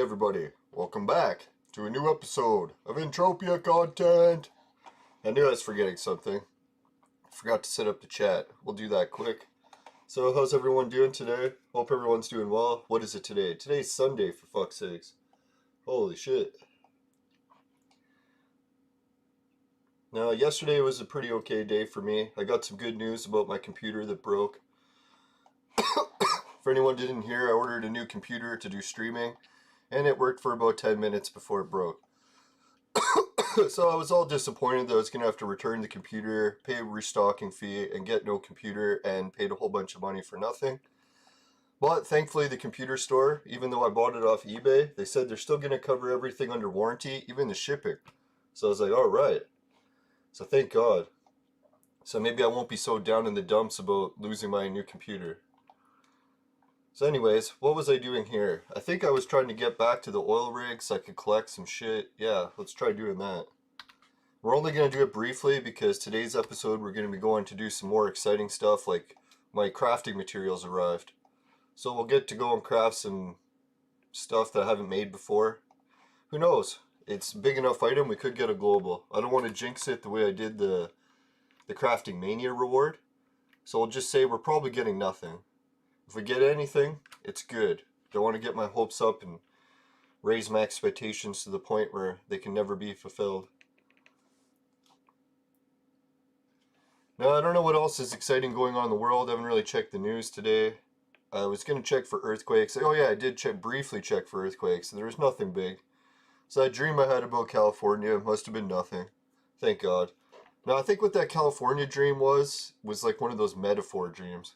everybody, welcome back to a new episode of Entropia content. I knew I was forgetting something. I forgot to set up the chat. We'll do that quick. So how's everyone doing today? Hope everyone's doing well. What is it today? Today's Sunday, for fuck's sakes. Holy shit. Now, yesterday was a pretty okay day for me. I got some good news about my computer that broke. For anyone who didn't hear, I ordered a new computer to do streaming, and it worked for about 10 minutes before it broke. So I was all disappointed that I was going to have to return the computer, pay a restocking fee, and get no computer, and paid a whole bunch of money for nothing. But thankfully the computer store, even though I bought it off eBay, they said they're still going to cover everything under warranty, even the shipping. So I was like, alright. So thank God. So maybe I won't be so down in the dumps about losing my new computer. So anyways, what was I doing here? I think I was trying to get back to the oil rig so I could collect some shit. Yeah, let's try doing that. We're only going to do it briefly because today's episode we're going to be going to do some more exciting stuff, like my crafting materials arrived. So we'll get to go and craft some stuff that I haven't made before. Who knows? It's a big enough item we could get a global. I don't want to jinx it the way I did the Crafting Mania reward. So we'll just say we're probably getting nothing. If we get anything, it's good. Don't want to get my hopes up and raise my expectations to the point where they can never be fulfilled. Now, I don't know what else is exciting going on in the world. I haven't really checked the news today. I was going to check for earthquakes. Oh yeah, I did briefly check for earthquakes. There was nothing big. So that dream I had about California must have been nothing. Thank God. Now, I think what that California dream was like one of those metaphor dreams.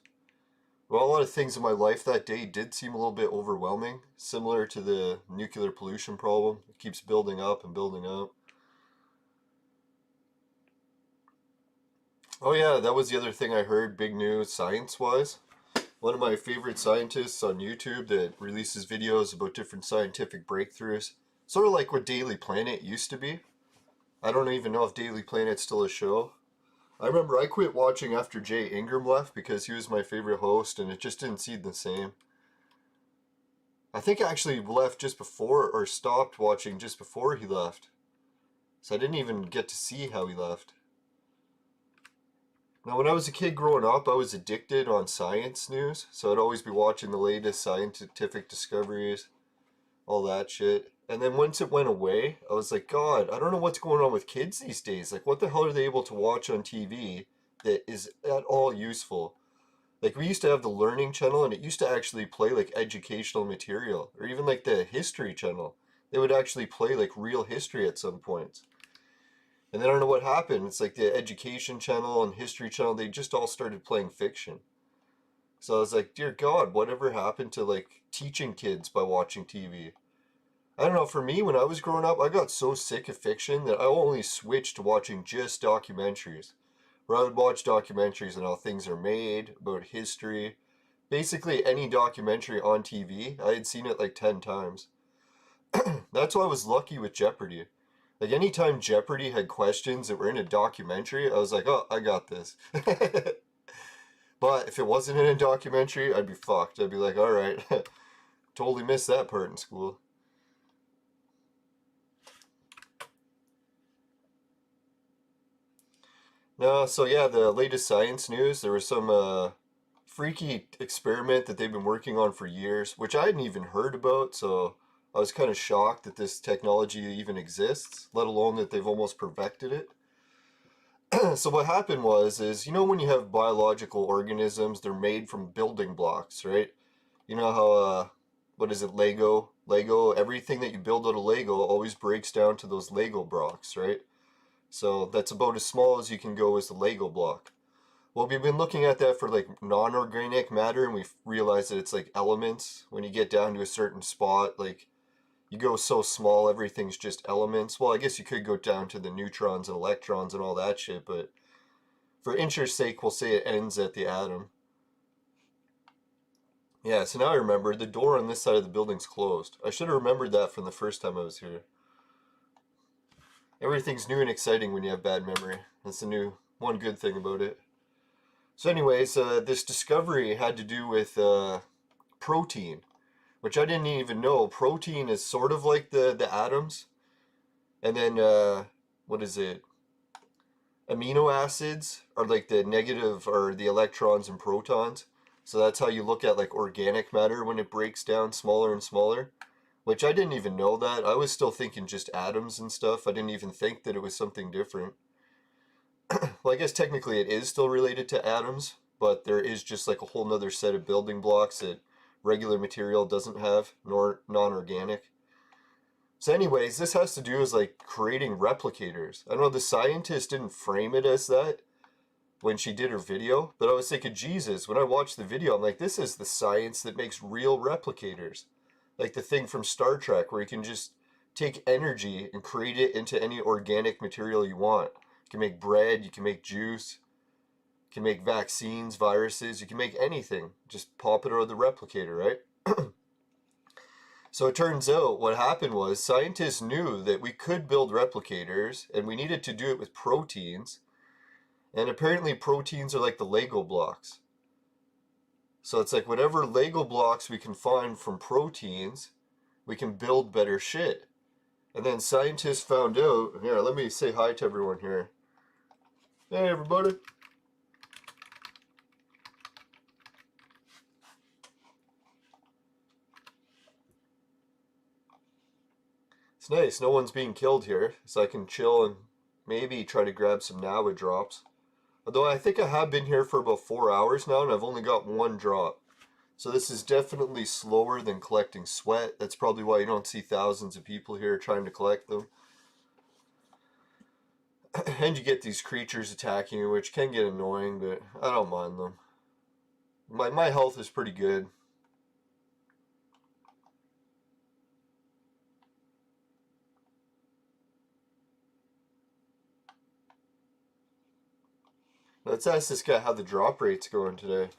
Well, a lot of things in my life that day did seem a little bit overwhelming, similar to the nuclear pollution problem. It keeps building up and building up. Oh yeah, that was the other thing I heard, big news science-wise. One of my favorite scientists on YouTube that releases videos about different scientific breakthroughs, sort of like what Daily Planet used to be. I don't even know if Daily Planet's still a show. I remember I quit watching after Jay Ingram left because he was my favorite host and it just didn't seem the same. I think I actually left just before, or stopped watching just before he left. So I didn't even get to see how he left. Now, when I was a kid growing up, I was addicted on science news, so I'd always be watching the latest scientific discoveries, all that shit. And then once it went away, I was like, God, I don't know what's going on with kids these days. Like, what the hell are they able to watch on TV that is at all useful? Like, we used to have the Learning Channel, and it used to actually play, like, educational material. Or even, like, the History Channel. They would actually play, like, real history at some points. And then I don't know what happened. It's like the Education Channel and History Channel, they just all started playing fiction. So I was like, dear God, whatever happened to, like, teaching kids by watching TV? I don't know, for me, when I was growing up, I got so sick of fiction that I only switched to watching just documentaries. Where I would watch documentaries on how things are made, about history. Basically, any documentary on TV, I had seen it like 10 times. That's why I was lucky with Jeopardy. Like, anytime Jeopardy had questions that were in a documentary, I was like, oh, I got this. But if it wasn't in a documentary, I'd be fucked. I'd be like, alright, totally missed that part in school. No, so yeah, the latest science news, there was some freaky experiment that they've been working on for years, which I hadn't even heard about, so I was kind of shocked that this technology even exists, let alone that they've almost perfected it. So what happened is, you know when you have biological organisms, they're made from building blocks, right? You know how, what is it, Lego, everything that you build out of Lego always breaks down to those Lego blocks, right? So that's about as small as you can go as the Lego block. Well, we've been looking at that for like non-organic matter, and we've realized that it's like elements. When you get down to a certain spot, like you go so small, everything's just elements. Well, I guess you could go down to the neutrons and electrons and all that shit, but for interest's sake, we'll say it ends at the atom. Yeah, so now I remember the door on this side of the building's closed. I should have remembered that from the first time I was here. Everything's new and exciting when you have bad memory. That's the one good thing about it. So anyways, this discovery had to do with protein. which I didn't even know. Protein is sort of like the atoms. And then, what is it? Amino acids are like the negative, or the electrons and protons. So that's how you look at like organic matter when it breaks down smaller and smaller. Which I didn't even know that. I was still thinking just atoms and stuff. I didn't even think that it was something different. Well, I guess technically it is still related to atoms, but there is just like a whole nother set of building blocks that regular material doesn't have, nor non-organic. So anyways, this has to do with like creating replicators. I know the scientist didn't frame it as that when she did her video, but I was thinking, Jesus, when I watched the video, I'm like, this is the science that makes real replicators. Like the thing from Star Trek where you can just take energy and create it into any organic material you want. You can make bread, you can make juice, you can make vaccines, viruses, you can make anything. Just pop it out of the replicator, right? So it turns out what happened was scientists knew that we could build replicators and we needed to do it with proteins. And apparently proteins are like the Lego blocks. So it's like whatever Lego blocks we can find from proteins, we can build better shit. And then scientists found out, here, let me say hi to everyone here. Hey everybody. It's nice, no one's being killed here, so I can chill and maybe try to grab some Nawa drops. Although I think I have been here for about 4 hours now and I've only got one drop. So this is definitely slower than collecting sweat. That's probably why you don't see thousands of people here trying to collect them. And you get these creatures attacking you, which can get annoying, but I don't mind them. My health is pretty good. Let's ask this guy how the drop rate's going today.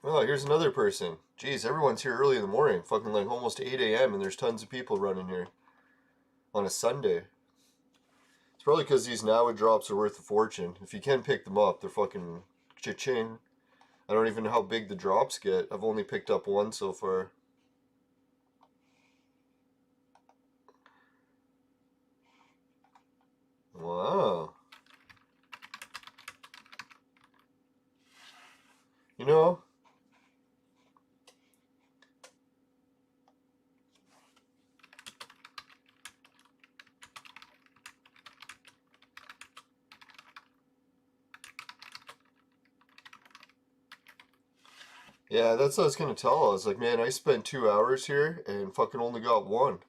Oh, here's another person. Jeez, everyone's here early in the morning. Fucking like almost 8 a.m. and there's tons of people running here. On a Sunday. It's probably because these Nawa drops are worth a fortune. If you can pick them up, they're fucking cha-ching. I don't even know how big the drops get. I've only picked up one so far. Wow. You know, yeah, that's what I was gonna tell. I was like, man, I spent 2 hours here and fucking only got one.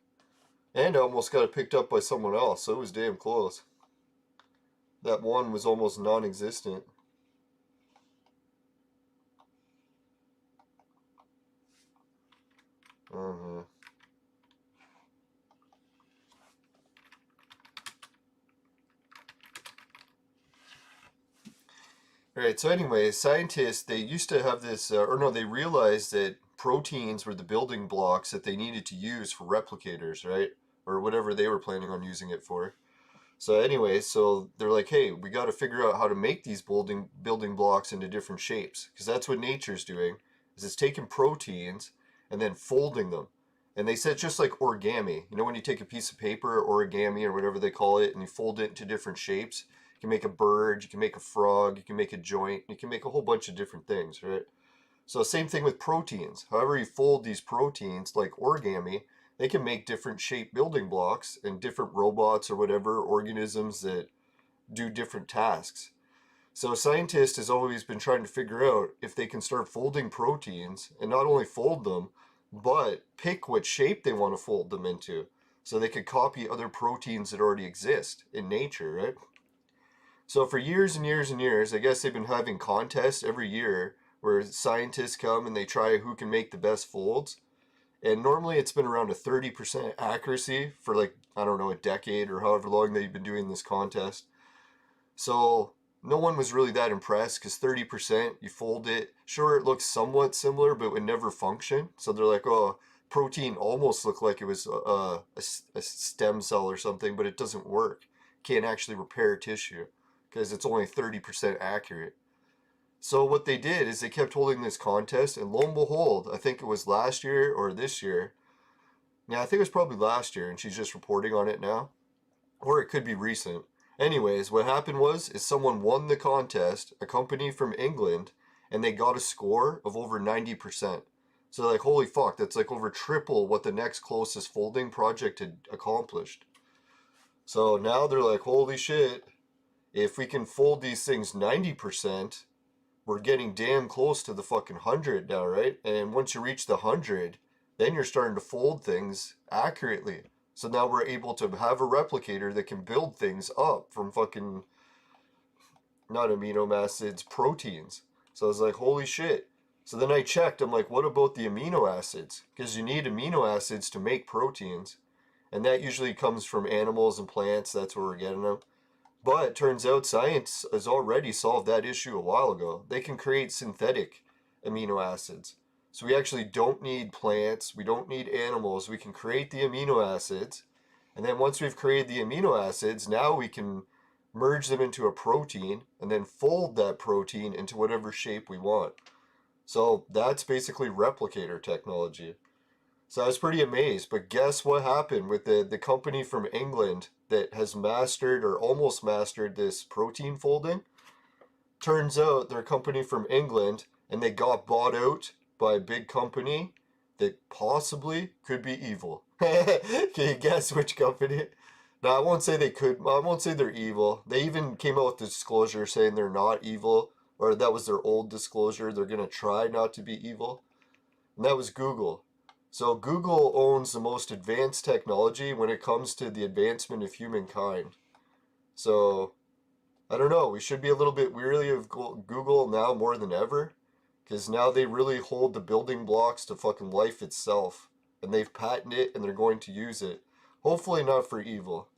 And I almost got it picked up by someone else, so it was damn close. That one was almost non-existent. Alright, so anyway, scientists, they used to have this, or no, they realized that proteins were the building blocks that they needed to use for replicators, right? Or whatever they were planning on using it for. So anyway, so they're like, hey, we got to figure out how to make these building blocks into different shapes. Because that's what nature's doing, is it's taking proteins and then folding them. And they said just like origami. You know when you take a piece of paper, or origami, or whatever they call it, and you fold it into different shapes? You can make a bird, you can make a frog, you can make a joint, you can make a whole bunch of different things, right? So same thing with proteins. However you fold these proteins, like origami, they can make different shaped building blocks and different robots or whatever, organisms that do different tasks. So scientists has always been trying to figure out if they can start folding proteins and not only fold them, but pick what shape they want to fold them into. So they could copy other proteins that already exist in nature, right? So for years and years and years, I guess they've been having contests every year where scientists come and they try who can make the best folds. And normally it's been around a 30% accuracy for like, I don't know, a decade or however long they've been doing this contest. So no one was really that impressed because 30%, you fold it, sure it looks somewhat similar, but it would never function. So they're like, oh, protein almost looked like it was a stem cell or something, but it doesn't work. can't actually repair tissue because it's only 30% accurate. So what they did is they kept holding this contest, and lo and behold, I think it was last year or this year. Yeah, I think it was probably last year, and she's just reporting on it now. Or it could be recent. Anyways, what happened is someone won the contest, a company from England, and they got a score of over 90%. So like, holy fuck, that's like over triple what the next closest folding project had accomplished. So now they're like, holy shit, if we can fold these things 90%, we're getting damn close to the fucking 100 now, right? And once you reach the 100, then you're starting to fold things accurately. So now we're able to have a replicator that can build things up from fucking, not amino acids, proteins. So I was like, holy shit. So then I checked, I'm like, what about the amino acids? Because you need amino acids to make proteins. And that usually comes from animals and plants, that's where we're getting them. But it turns out science has already solved that issue a while ago. They can create synthetic amino acids. So we actually don't need plants, we don't need animals, we can create the amino acids. And then once we've created the amino acids, now we can merge them into a protein and then fold that protein into whatever shape we want. So that's basically replicator technology. So I was pretty amazed, but guess what happened with the company from England that has mastered or almost mastered this protein folding? Turns out they're a company from England and they got bought out by a big company that possibly could be evil. Can you guess which company? Now I won't say they're evil. They even came out with a disclosure saying they're not evil, or that was their old disclosure, they're gonna try not to be evil. And that was Google. So Google owns the most advanced technology when it comes to the advancement of humankind. So, I don't know, we should be a little bit weary of Google now more than ever, because now they really hold the building blocks to fucking life itself. And they've patented it and they're going to use it. Hopefully not for evil.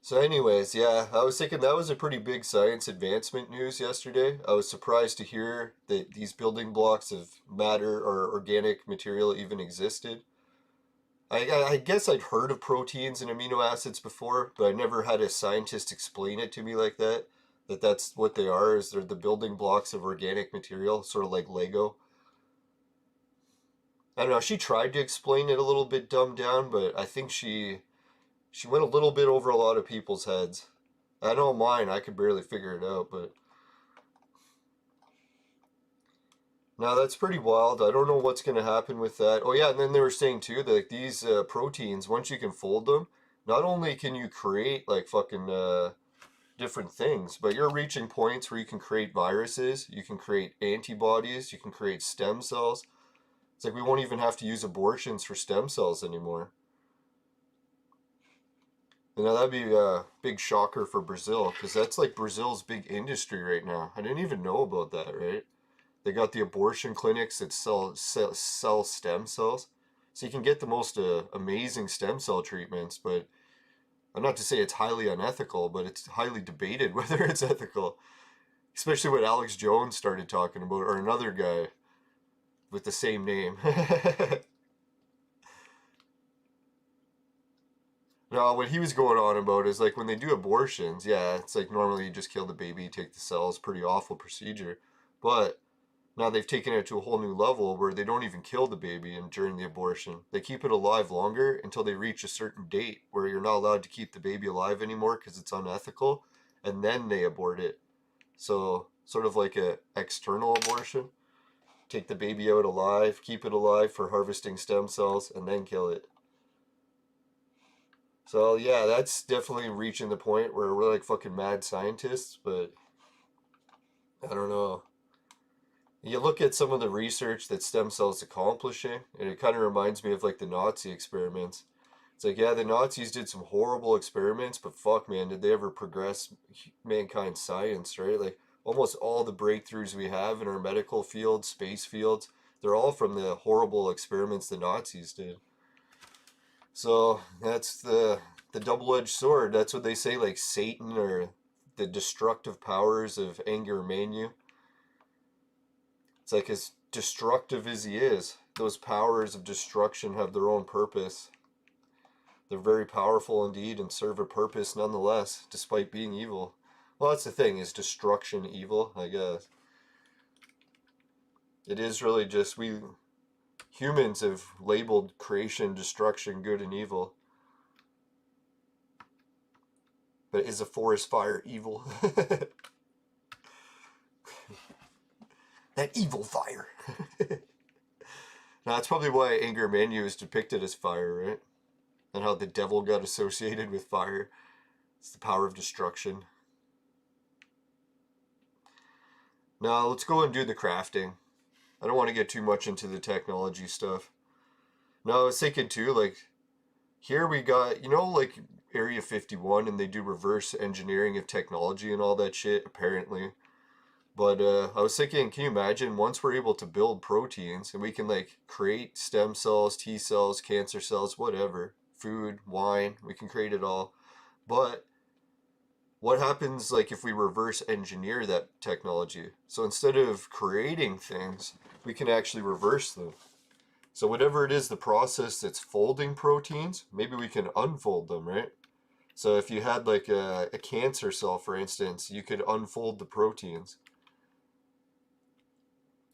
So anyways, yeah, I was thinking that was a pretty big science advancement news yesterday. I was surprised to hear that these building blocks of matter or organic material even existed. I guess I'd heard of proteins and amino acids before, but I never had a scientist explain it to me like that. That's what they are, is they're the building blocks of organic material, sort of like Lego. I don't know, she tried to explain it a little bit dumbed down, but I think she went a little bit over a lot of people's heads. I know mine, I could barely figure it out, but now that's pretty wild. I don't know what's going to happen with that. Oh yeah, and then they were saying too that like these proteins, once you can fold them, not only can you create like fucking different things, but you're reaching points where you can create viruses, you can create antibodies, you can create stem cells. It's like we won't even have to use abortions for stem cells anymore. You know, that'd be a big shocker for Brazil, because that's like Brazil's big industry right now. I didn't even know about that, right? They got the abortion clinics that sell stem cells. So you can get the most amazing stem cell treatments, but I'm not to say it's highly unethical, but it's highly debated whether it's ethical. Especially what Alex Jones started talking about, or another guy with the same name. No, what he was going on about is like when they do abortions, yeah, it's like normally you just kill the baby, take the cells, pretty awful procedure. But now they've taken it to a whole new level where they don't even kill the baby during the abortion. They keep it alive longer until they reach a certain date where you're not allowed to keep the baby alive anymore because it's unethical, and then they abort it. So sort of like a external abortion. Take the baby out alive, keep it alive for harvesting stem cells, and then kill it. So yeah, that's definitely reaching the point where we're like fucking mad scientists, but I don't know. You look at some of the research that stem cells accomplishing, and it kind of reminds me of like the Nazi experiments. It's like, yeah, the Nazis did some horrible experiments, but fuck, man, did they ever progress mankind's science, right? Like, almost all the breakthroughs we have in our medical field, space fields, they're all from the horrible experiments the Nazis did. So, that's the double-edged sword. That's what they say, like, Satan or the destructive powers of anger manu. It's like, as destructive as he is, those powers of destruction have their own purpose. They're very powerful indeed and serve a purpose nonetheless, despite being evil. Well, that's the thing, is destruction evil, I guess. It is really just, we humans have labeled creation, destruction, good and evil. But is a forest fire evil? That evil fire. Now, that's probably why Anger Manu is depicted as fire, right? And how the devil got associated with fire. It's the power of destruction. Now, let's go and do the crafting. I don't want to get too much into the technology stuff. Now, I was thinking too, like, here we got, you know, like Area 51, and they do reverse engineering of technology and all that shit, apparently. But I was thinking, can you imagine, once we're able to build proteins, and we can, like, create stem cells, T cells, cancer cells, whatever, food, wine, we can create it all. But what happens, like, if we reverse engineer that technology? So instead of creating things, we can actually reverse them. So whatever it is, the process that's folding proteins, maybe we can unfold them, right? So if you had, like, a cancer cell, for instance, you could unfold the proteins.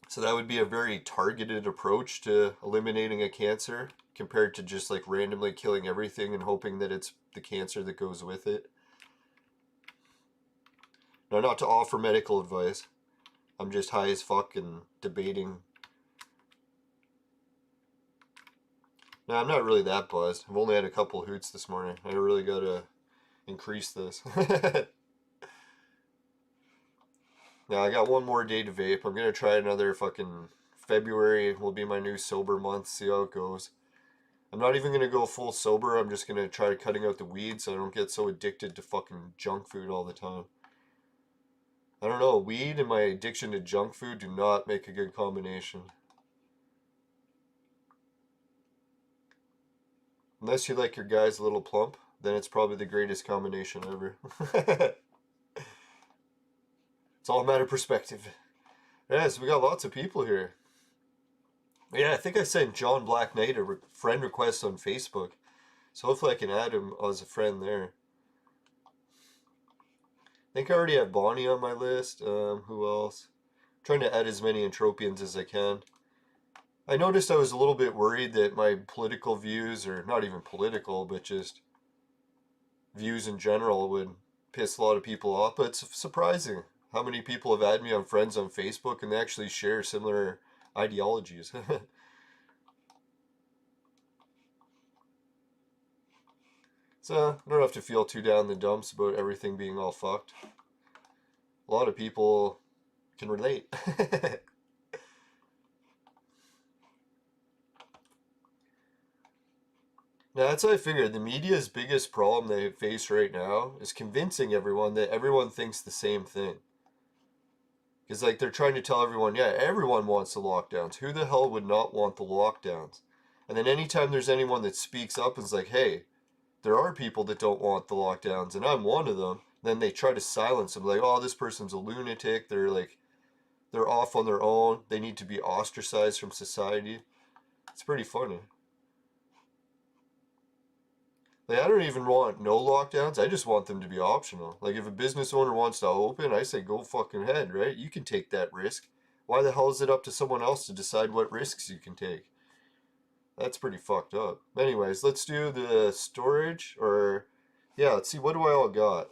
So that would be a very targeted approach to eliminating a cancer, compared to just, like, randomly killing everything and hoping that it's the cancer that goes with it. Now, not to offer medical advice. I'm just high as fuck and debating. Now, I'm not really that buzzed. I've only had a couple hoots this morning. I really gotta increase this. Now, I got one more day to vape. I'm gonna try another fucking February will be my new sober month, see how it goes. I'm not even gonna go full sober. I'm just gonna try cutting out the weeds so I don't get so addicted to fucking junk food all the time. I don't know, weed and my addiction to junk food do not make a good combination. Unless you like your guys a little plump, then it's probably the greatest combination ever. It's all a matter of perspective. Yeah, so we got lots of people here. Yeah, I think I sent John Black Knight a friend request on Facebook. So hopefully I can add him as a friend there. I think I already have Bonnie on my list. Who else? I'm trying to add as many Entropians as I can. I noticed I was a little bit worried that my political views, or not even political, but just views in general, would piss a lot of people off. But it's surprising how many people have added me on friends on Facebook and they actually share similar ideologies. So, I don't have to feel too down in the dumps about everything being all fucked. A lot of people can relate. Now, that's how I figured. The media's biggest problem they face right now is convincing everyone that everyone thinks the same thing. Because, like, they're trying to tell everyone, yeah, everyone wants the lockdowns. Who the hell would not want the lockdowns? And then anytime there's anyone that speaks up and is like, hey, there are people that don't want the lockdowns, and I'm one of them, then they try to silence them. Like, oh, this person's a lunatic. They're, like, they're off on their own. They need to be ostracized from society. It's pretty funny. Like, I don't even want no lockdowns. I just want them to be optional. Like, if a business owner wants to open, I say go fucking ahead, right? You can take that risk. Why the hell is it up to someone else to decide what risks you can take? That's pretty fucked up. Anyways, let's do the storage, or... Yeah, let's see, what do I all got?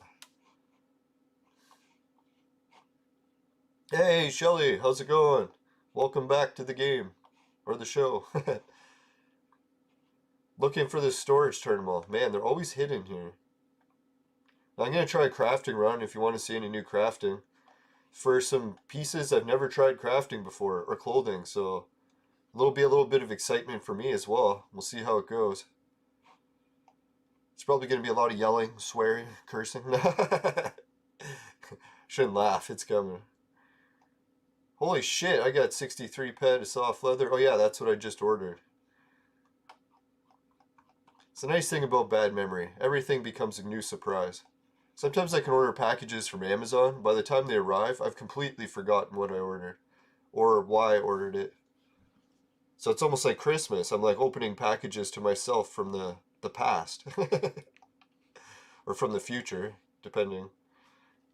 Hey, Shelly, how's it going? Welcome back to the game. Or the show. Looking for the storage terminal. Man, they're always hidden here. I'm going to try a crafting run if you want to see any new crafting. For some pieces I've never tried crafting before, or clothing, so it'll be a little bit of excitement for me as well. We'll see how it goes. It's probably going to be a lot of yelling, swearing, cursing. Shouldn't laugh, it's coming. Holy shit, I got 63 ped of soft leather. Oh yeah, that's what I just ordered. It's the nice thing about bad memory. Everything becomes a new surprise. Sometimes I can order packages from Amazon. By the time they arrive, I've completely forgotten what I ordered. Or why I ordered it. So it's almost like Christmas. I'm like opening packages to myself from the the past. Or from the future, depending.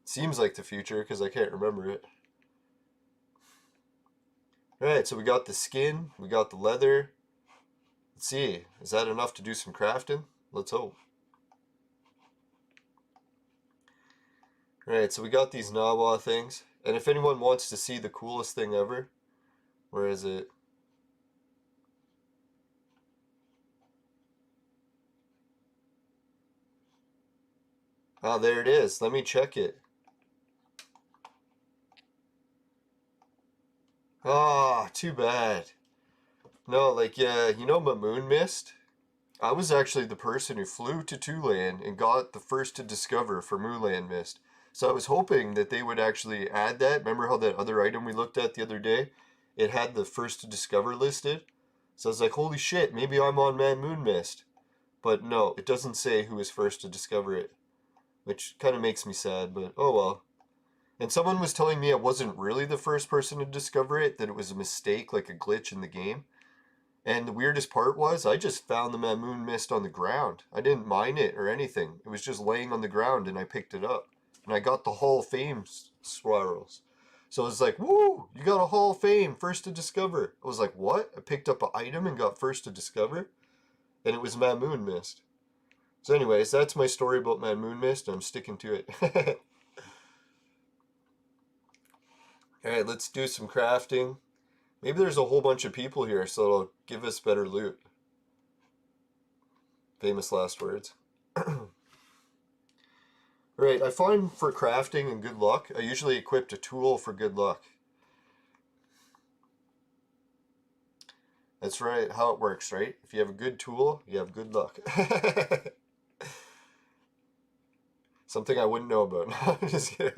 Seems like the future, because I can't remember it. Alright, so we got the skin, we got the leather. Let's see, is that enough to do some crafting? Let's hope. Alright, so we got these Nawa things. And if anyone wants to see the coolest thing ever, where is it? Ah, there it is. Let me check it. Ah, too bad. No, like, yeah, you know Moon Mist? I was actually the person who flew to Tulan and got the first to discover for Moonland Mist. So I was hoping that they would actually add that. Remember how that other item we looked at the other day? It had the first to discover listed. So I was like, holy shit, maybe I'm on Moon Mist. But no, it doesn't say who was first to discover it. Which kind of makes me sad, but oh well. And someone was telling me I wasn't really the first person to discover it, that it was a mistake, like a glitch in the game. And the weirdest part was, I just found the Moon Mist on the ground. I didn't mine it or anything. It was just laying on the ground and I picked it up. And I got the Hall of Fame swirls. So it was like, woo, you got a Hall of Fame, first to discover. I was like, what? I picked up an item and got first to discover? And it was Moon Mist. So anyways, that's my story about Moon Mist, and I'm sticking to it. Alright, let's do some crafting. Maybe there's a whole bunch of people here, so it'll give us better loot. Famous last words. Right, I find for crafting and good luck, I usually equip a tool for good luck. That's right, how it works, right? If you have a good tool, you have good luck. Something I wouldn't know about. No, I'm just kidding.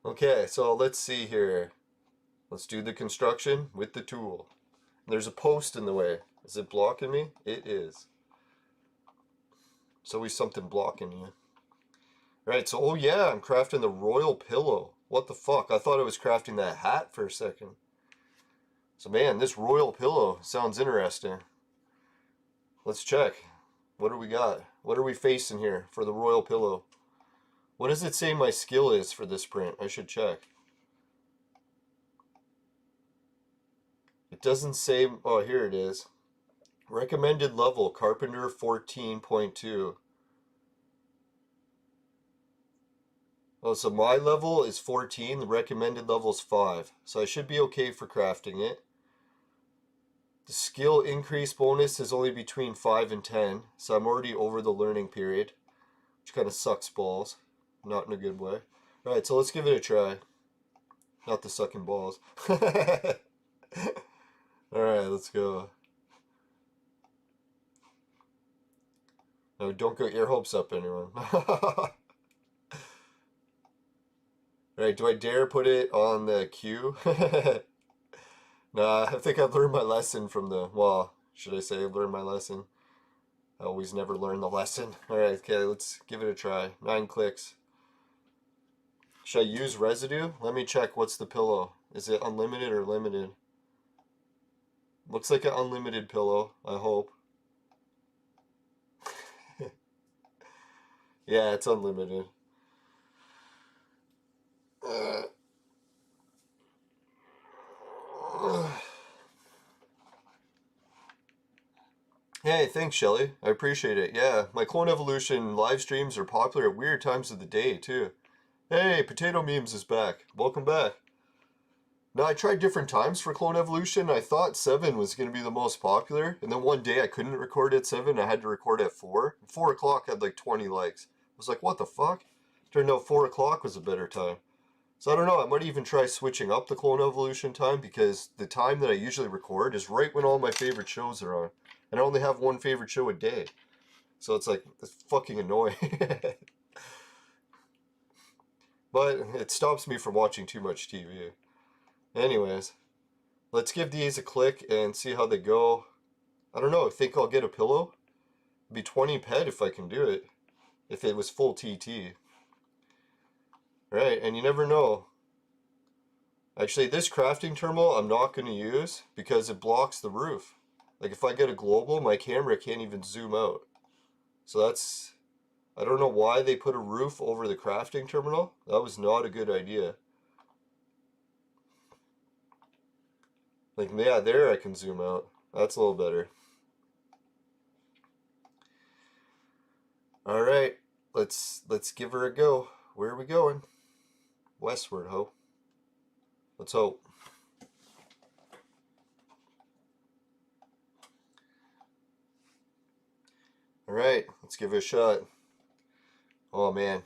Okay, so let's see here. Let's do the construction with the tool. There's a post in the way. Is it blocking me? It is. There's always something blocking you. Right, so oh yeah, I'm crafting the royal pillow. What the fuck? I thought I was crafting that hat for a second. So man, this royal pillow sounds interesting. Let's check. What do we got? What are we facing here for the royal pillow? What does it say my skill is for this print? I should check. It doesn't say... Oh, here it is. Recommended level, Carpenter 14.2. Oh, so my level is 14, the recommended level is 5. So I should be okay for crafting it. The skill increase bonus is only between 5 and 10, so I'm already over the learning period, which kind of sucks balls. Not in a good way. Alright, so let's give it a try. Not the sucking balls. Alright, let's go. No, don't get your hopes up, anyone. Alright, do I dare put it on the queue? Nah, I think I've learned my lesson from the... Well, should I say I've learned my lesson? I always never learn the lesson. Alright, okay, let's give it a try. 9 clicks. Should I use residue? Let me check. What's the pillow? Is it unlimited or limited? Looks like an unlimited pillow, I hope. Yeah, it's unlimited. Hey, thanks, Shelly. I appreciate it. Yeah, my Clone Evolution live streams are popular at weird times of the day, too. Hey, Potato Memes is back. Welcome back. Now, I tried different times for Clone Evolution. I thought 7 was going to be the most popular. And then one day I couldn't record at 7. I had to record at 4. 4 o'clock had like 20 likes. I was like, what the fuck? Turned out 4 o'clock was a better time. So I don't know. I might even try switching up the Clone Evolution time, because the time that I usually record is right when all my favorite shows are on. And I only have one favorite show a day. So it's like, it's fucking annoying. But it stops me from watching too much TV. Anyways, let's give these a click and see how they go. I don't know, I think I'll get a pillow. It'd be 20 pet if I can do it. If it was full TT. Right, and you never know. Actually, this crafting terminal I'm not going to use because it blocks the roof. Like if I get a global, my camera can't even zoom out. So that's, I don't know why they put a roof over the crafting terminal. That was not a good idea. Like, yeah, there I can zoom out. That's a little better. Alright, let's give her a go. Where are we going? Westward, ho. Let's hope. Alright, let's give it a shot. Oh man,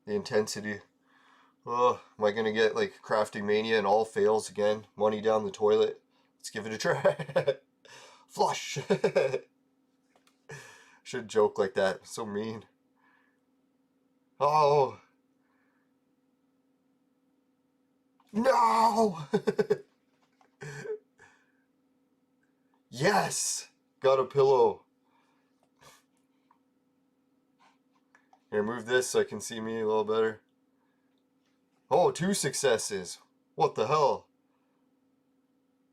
the intensity. Oh, am I gonna get like crafting mania and all fails again? Money down the toilet. Let's give it a try. Flush! Should joke like that. So mean. Oh! No! Yes! Got a pillow. Here, move this so I can see me a little better. Oh, 2 successes. What the hell?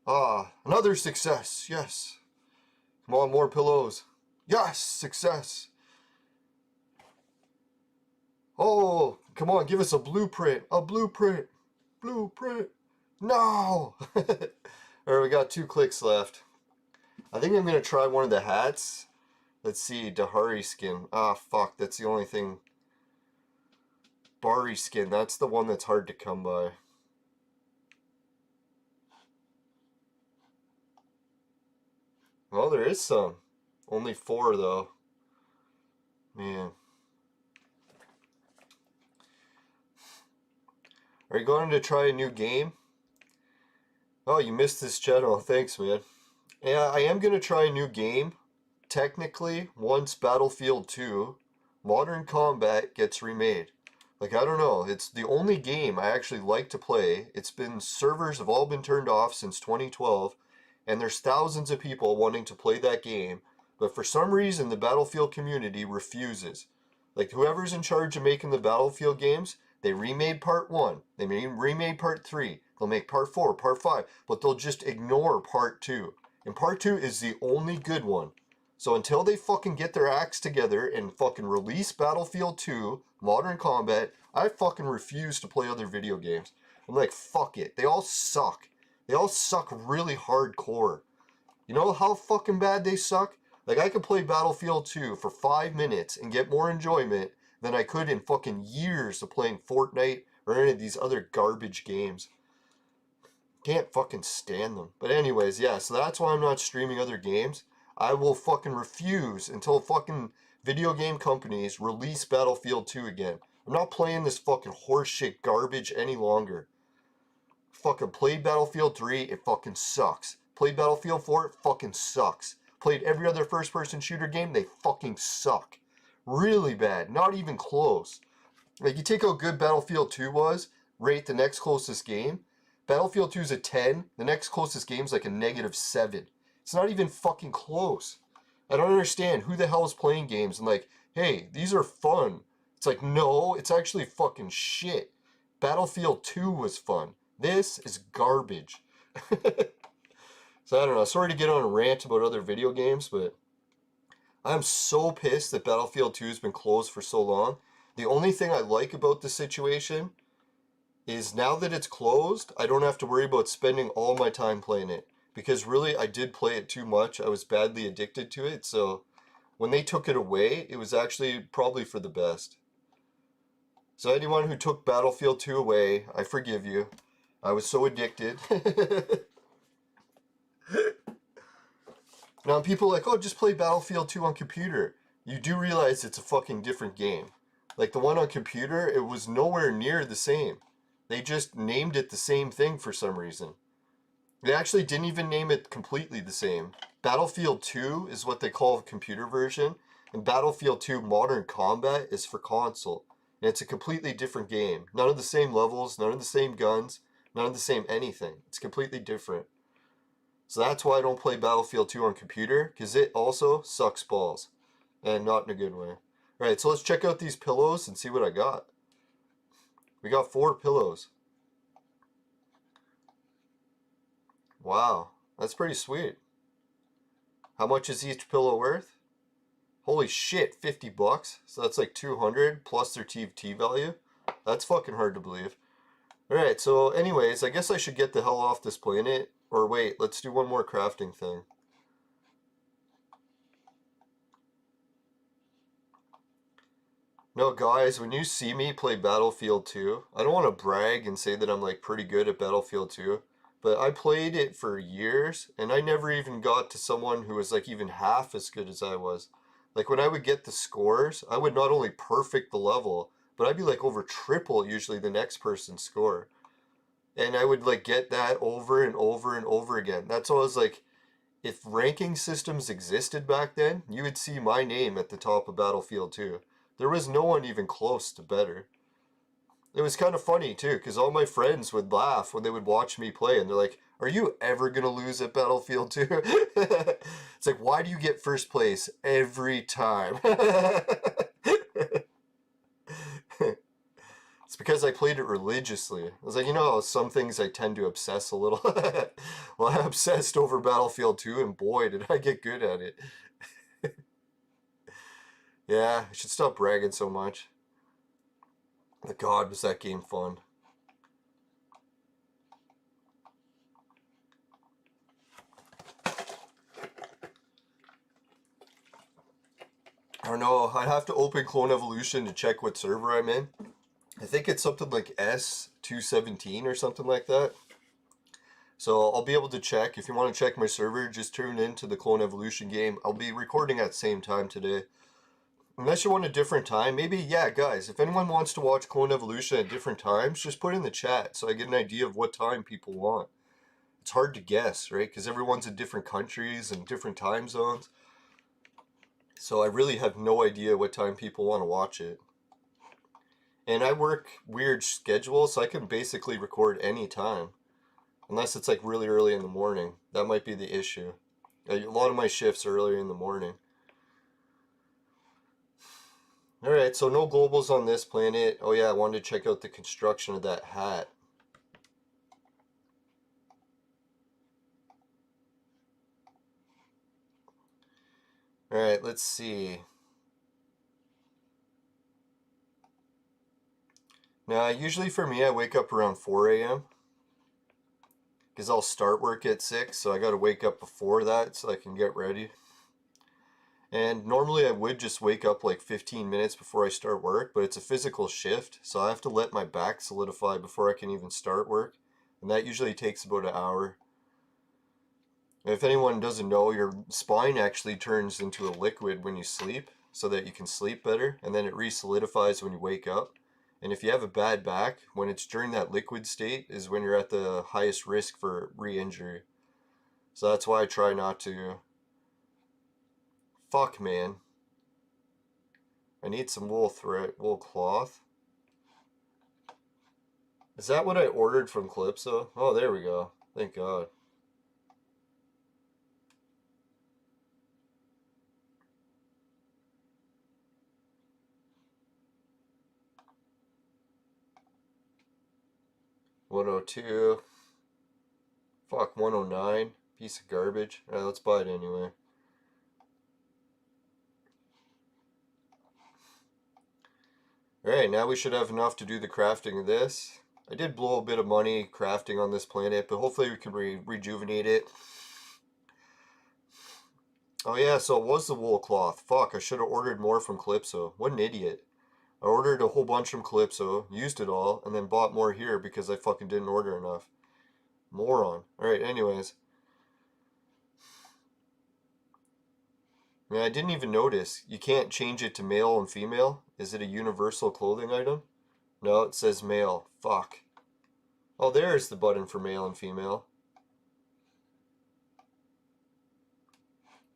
Ah, another success. Yes. Come on, more pillows. Yes, success. Oh, come on, give us a blueprint. A blueprint. Blueprint. No! Alright, we got 2 clicks left. I think I'm going to try one of the hats. Let's see, Dahari skin. Ah, fuck, that's the only thing. Bari skin, that's the one that's hard to come by. Well, there is some. Only 4, though. Man. Are you going to try a new game? Oh, you missed this channel. Thanks, man. Yeah, I am going to try a new game. Technically, once Battlefield 2 Modern Combat gets remade. Like, I don't know. It's the only game I actually like to play. It's been, servers have all been turned off since 2012, and there's thousands of people wanting to play that game, but for some reason the Battlefield community refuses. Like, whoever's in charge of making the Battlefield games, they remade part 1, they remade part 3, they'll make part 4, part 5, but they'll just ignore part 2. And part 2 is the only good one. So until they fucking get their acts together and fucking release Battlefield 2 Modern Combat, I fucking refuse to play other video games. I'm like, fuck it. They all suck. They all suck really hardcore. You know how fucking bad they suck? Like, I could play Battlefield 2 for 5 minutes and get more enjoyment than I could in fucking years of playing Fortnite or any of these other garbage games. Can't fucking stand them. But anyways, yeah, so that's why I'm not streaming other games. I will fucking refuse until fucking video game companies release Battlefield 2 again. I'm not playing this fucking horseshit garbage any longer. Fucking played Battlefield 3, it fucking sucks. Played Battlefield 4, it fucking sucks. Played every other first-person shooter game, they fucking suck. Really bad, not even close. Like, you take how good Battlefield 2 was, rate the next closest game. Battlefield 2 is a 10, the next closest game is like a -7. It's not even fucking close. I don't understand who the hell is playing games and like, hey, these are fun. It's like, no, it's actually fucking shit. Battlefield 2 was fun. This is garbage. So I don't know, sorry to get on a rant about other video games, but I'm so pissed that Battlefield 2 has been closed for so long. The only thing I like about the situation is now that it's closed, I don't have to worry about spending all my time playing it. Because really, I did play it too much. I was badly addicted to it, so when they took it away, it was actually probably for the best. So anyone who took Battlefield 2 away, I forgive you. I was so addicted. Now people are like, oh, just play Battlefield 2 on computer. You do realize it's a fucking different game. Like the one on computer, it was nowhere near the same. They just named it the same thing for some reason. They actually didn't even name it completely the same. Battlefield 2 is what they call the computer version, and Battlefield 2 Modern Combat is for console. And it's a completely different game. None of the same levels, none of the same guns, none of the same anything. It's completely different. So that's why I don't play Battlefield 2 on computer, because it also sucks balls. And not in a good way. Alright, so let's check out these pillows and see what I got. We got 4 pillows. Wow, that's pretty sweet. How much is each pillow worth? Holy shit, 50 bucks? So that's like 200 plus their TFT value? That's fucking hard to believe. Alright, so anyways, I guess I should get the hell off this planet. Or wait, let's do one more crafting thing. No, guys, when you see me play Battlefield 2, I don't want to brag and say that I'm like pretty good at Battlefield 2, but I played it for years, and I never even got to someone who was like even half as good as I was. Like when I would get the scores, I would not only perfect the level, but I'd be like over triple usually the next person's score. And I would like get that over and over and over again. That's why I was like, if ranking systems existed back then, you would see my name at the top of Battlefield 2. There was no one even close to better. It was kind of funny too, because all my friends would laugh when they would watch me play, and they're like, "Are you ever gonna lose at Battlefield 2?" It's like, why do you get first place every time? It's because I played it religiously. I was like, you know, some things I tend to obsess a little. Well, I obsessed over Battlefield 2, and boy, did I get good at it. Yeah, I should stop bragging so much. But God, was that game fun. I don't know, I'd have to open Clone Evolution to check what server I'm in. I think it's something like S217 or something like that. So I'll be able to check. If you want to check my server, just tune into the Clone Evolution game. I'll be recording at the same time today. Unless you want a different time, maybe, yeah, guys, if anyone wants to watch Clone Evolution at different times, just put in the chat so I get an idea of what time people want. It's hard to guess, right? Because everyone's in different countries and different time zones. So I really have no idea what time people want to watch it. And I work weird schedules, so I can basically record any time. Unless it's like really early in the morning. That might be the issue. A lot of my shifts are earlier in the morning. Alright, so no globals on this planet. Oh yeah, I wanted to check out the construction of that hat. Alright, let's see. Now, usually for me, I wake up around 4 a.m. Because I'll start work at 6, so I gotta wake up before that so I can get ready. And normally I would just wake up like 15 minutes before I start work, but it's a physical shift, so I have to let my back solidify before I can even start work. And that usually takes about an hour. And if anyone doesn't know, your spine actually turns into a liquid when you sleep, so that you can sleep better, and then it re-solidifies when you wake up. And if you have a bad back, when it's during that liquid state is when you're at the highest risk for re-injury. So that's why I try not to. Fuck, man. I need some wool thread, wool cloth. Is that what I ordered from Calypso? Oh, there we go. Thank God. $102. Fuck, $109. Piece of garbage. Alright, let's buy it anyway. Alright, now we should have enough to do the crafting of this. I did blow a bit of money crafting on this planet, but hopefully we can rejuvenate it. Oh yeah, so it was the wool cloth. Fuck, I should have ordered more from Calypso. What an idiot. I ordered a whole bunch from Calypso, used it all, and then bought more here because I fucking didn't order enough. Moron. Alright, anyways. I didn't even notice. You can't change it to male and female? Is it a universal clothing item? No, it says male. Fuck. Oh, there's the button for male and female.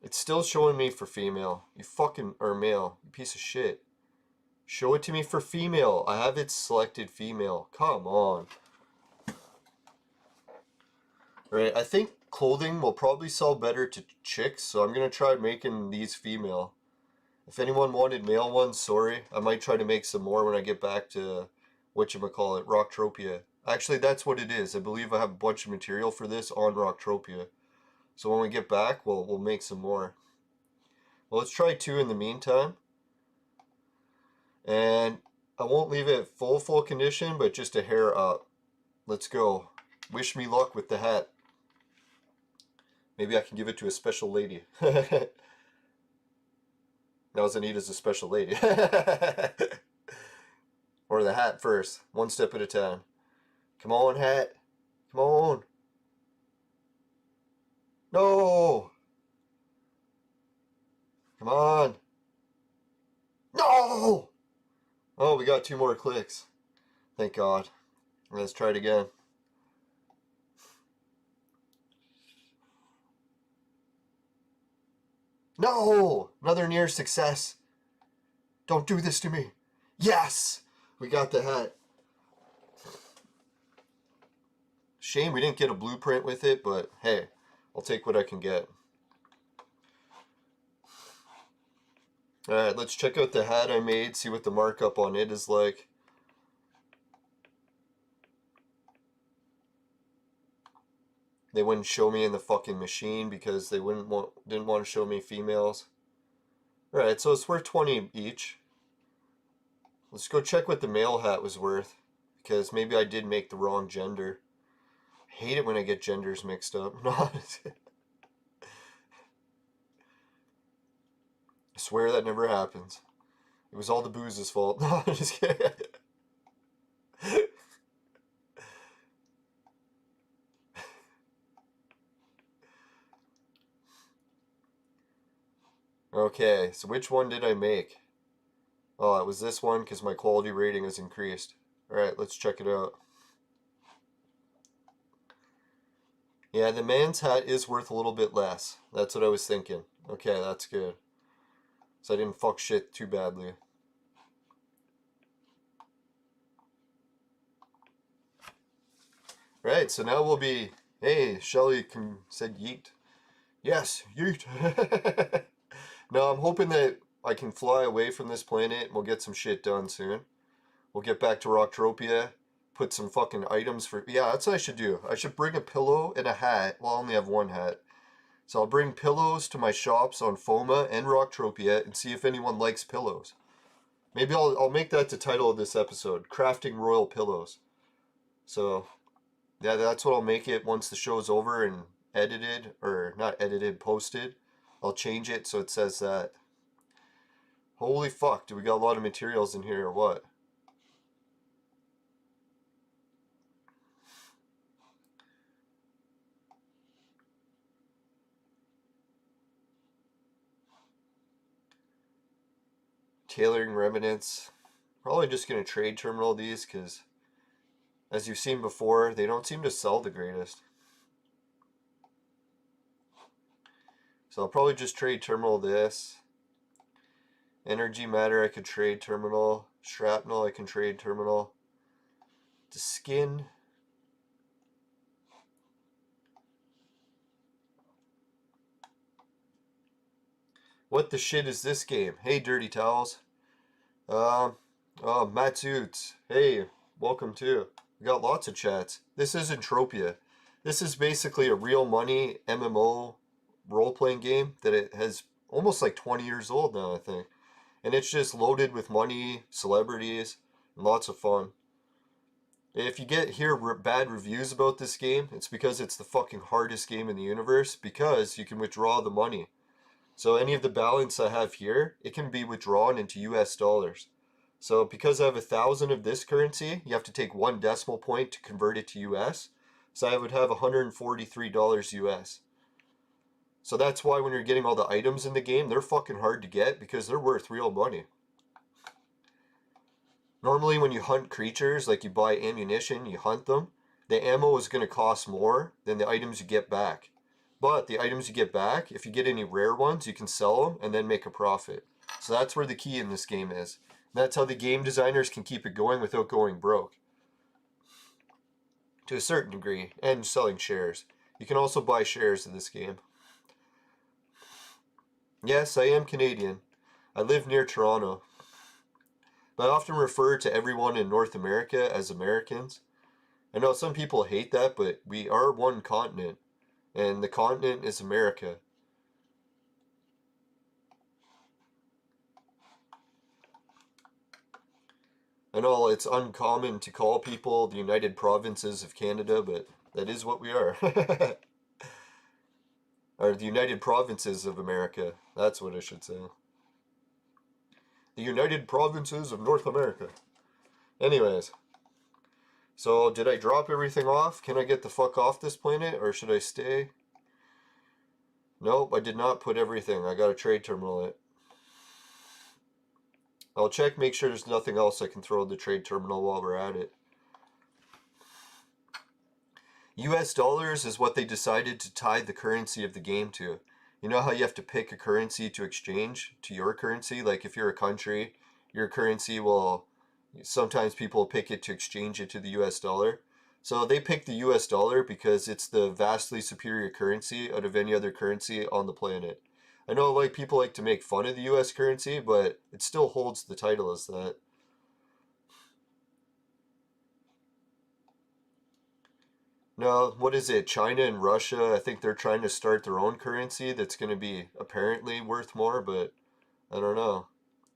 It's still showing me for female. You fucking, or male. You piece of shit. Show it to me for female. I have it selected female. Come on. Right, I think clothing will probably sell better to chicks, so I'm going to try making these female. If anyone wanted male ones, sorry. I might try to make some more when I get back to, whatchamacallit, Rocktropia. Actually, that's what it is. I believe I have a bunch of material for this on Rocktropia. So when we get back, we'll make some more. Well, let's try 2 in the meantime. And I won't leave it full condition, but just a hair up. Let's go. Wish me luck with the hat. Maybe I can give it to a special lady. Now Anita's a special lady. Or the hat first. One step at a time. Come on, hat. Come on. No! Come on. No! Oh, we got 2 more clicks. Thank God. Let's try it again. No! Another near success. Don't do this to me. Yes! We got the hat. Shame we didn't get a blueprint with it, but hey, I'll take what I can get. Alright, let's check out the hat I made, see what the markup on it is like. They wouldn't show me in the fucking machine because they didn't want to show me females. Alright, so it's worth 20 each. Let's go check what the male hat was worth, because maybe I did make the wrong gender. I hate it when I get genders mixed up. I swear that never happens. It was all the booze's fault. No, I'm just kidding. Okay, so which one did I make? Oh, it was this one because my quality rating has increased. Alright, let's check it out. Yeah, the man's hat is worth a little bit less. That's what I was thinking. Okay, that's good. So I didn't fuck shit too badly. Right, so now we'll be... Hey, Shelly said yeet. Yes, yeet. No, I'm hoping that I can fly away from this planet and we'll get some shit done soon. We'll get back to Rocktropia, put some fucking items for... Yeah, that's what I should do. I should bring a pillow and a hat. Well, I only have one hat. So I'll bring pillows to my shops on FOMA and Rocktropia and see if anyone likes pillows. Maybe I'll make that the title of this episode, Crafting Royal Pillows. So, yeah, that's what I'll make it once the show's over and edited, or not edited, posted. I'll change it so it says that. Holy fuck, do we got a lot of materials in here or what? Tailoring remnants. Probably just going to trade terminal these because, as you've seen before, they don't seem to sell the greatest. So I'll probably just trade terminal this. Energy matter I could trade terminal. Shrapnel I can trade terminal. The skin. What the shit is this game? Hey, Dirty Towels. Oh, Matsoots. Hey, welcome too. We got lots of chats. This is Entropia. This is basically a real money MMO role-playing game that it has almost like 20 years old now, I think. And it's just loaded with money, celebrities, and lots of fun. If you hear bad reviews about this game, it's because it's the fucking hardest game in the universe because you can withdraw the money. So any of the balance I have here, it can be withdrawn into US dollars. So because I have 1,000 of this currency, you have to take 1 decimal point to convert it to US. So I would have $143 US. So that's why when you're getting all the items in the game, they're fucking hard to get because they're worth real money. Normally when you hunt creatures, like you buy ammunition, you hunt them, the ammo is going to cost more than the items you get back. But the items you get back, if you get any rare ones, you can sell them and then make a profit. So that's where the key in this game is. And that's how the game designers can keep it going without going broke. To a certain degree, and selling shares. You can also buy shares in this game. Yes, I am Canadian. I live near Toronto. But I often refer to everyone in North America as Americans. I know some people hate that, but we are one continent, and the continent is America. I know it's uncommon to call people the United Provinces of Canada, but that is what we are. Or the United Provinces of America. That's what I should say. The United Provinces of North America. Anyways. So, did I drop everything off? Can I get the fuck off this planet, or should I stay? Nope, I did not put everything. I got a trade terminal it. I'll check, make sure there's nothing else I can throw in the trade terminal while we're at it. US dollars is what they decided to tie the currency of the game to. You know how you have to pick a currency to exchange to your currency? Like if you're a country, your currency will... Sometimes people pick it to exchange it to the US dollar. So they picked the US dollar because it's the vastly superior currency out of any other currency on the planet. I know like people like to make fun of the US currency, but it still holds the title as that. No, what is it? China and Russia, I think they're trying to start their own currency that's going to be apparently worth more, but I don't know.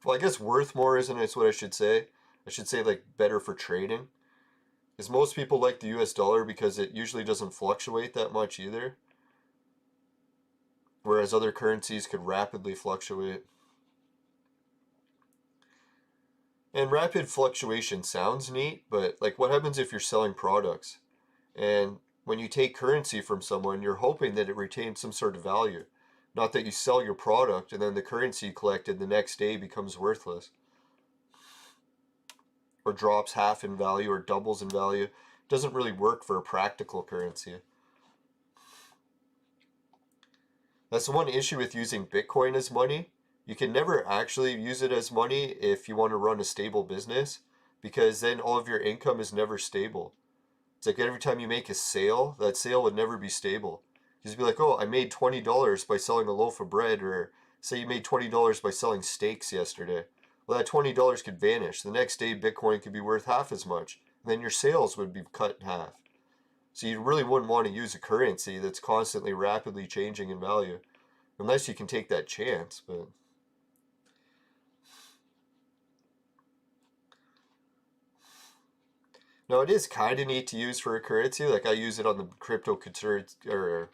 Well, I guess worth more isn't what I should say. I should say like better for trading. Because most people like the US dollar because it usually doesn't fluctuate that much either. Whereas other currencies could rapidly fluctuate. And rapid fluctuation sounds neat, but like what happens if you're selling products? And when you take currency from someone, you're hoping that it retains some sort of value. Not that you sell your product and then the currency you collected the next day becomes worthless. Or drops half in value or doubles in value. It doesn't really work for a practical currency. That's the one issue with using Bitcoin as money. You can never actually use it as money if you want to run a stable business, because then all of your income is never stable. It's like every time you make a sale, that sale would never be stable. Because you'd be like, oh, I made $20 by selling a loaf of bread, or say you made $20 by selling steaks yesterday. Well, that $20 could vanish. The next day, Bitcoin could be worth half as much. And then your sales would be cut in half. So you really wouldn't want to use a currency that's constantly rapidly changing in value. Unless you can take that chance, but... Now, it is kind of neat to use for a currency. Like, I use it on the crypto, or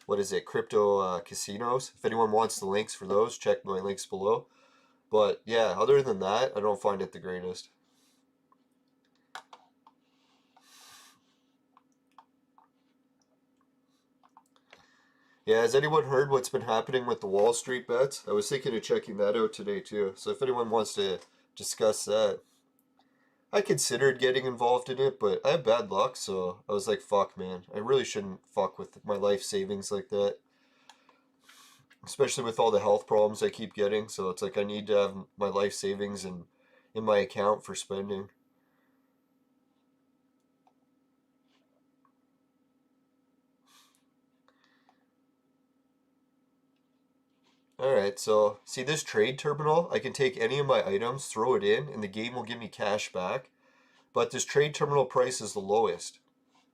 what is it, crypto casinos. If anyone wants the links for those, check my links below. But, yeah, other than that, I don't find it the greatest. Yeah, has anyone heard what's been happening with the Wall Street bets? I was thinking of checking that out today, too. So if anyone wants to discuss that. I considered getting involved in it, but I have bad luck, so I was like, fuck, man. I really shouldn't fuck with my life savings like that. Especially with all the health problems I keep getting, so it's like I need to have my life savings in my account for spending. Alright, so see this trade terminal? I can take any of my items, throw it in, and the game will give me cash back. But this trade terminal price is the lowest.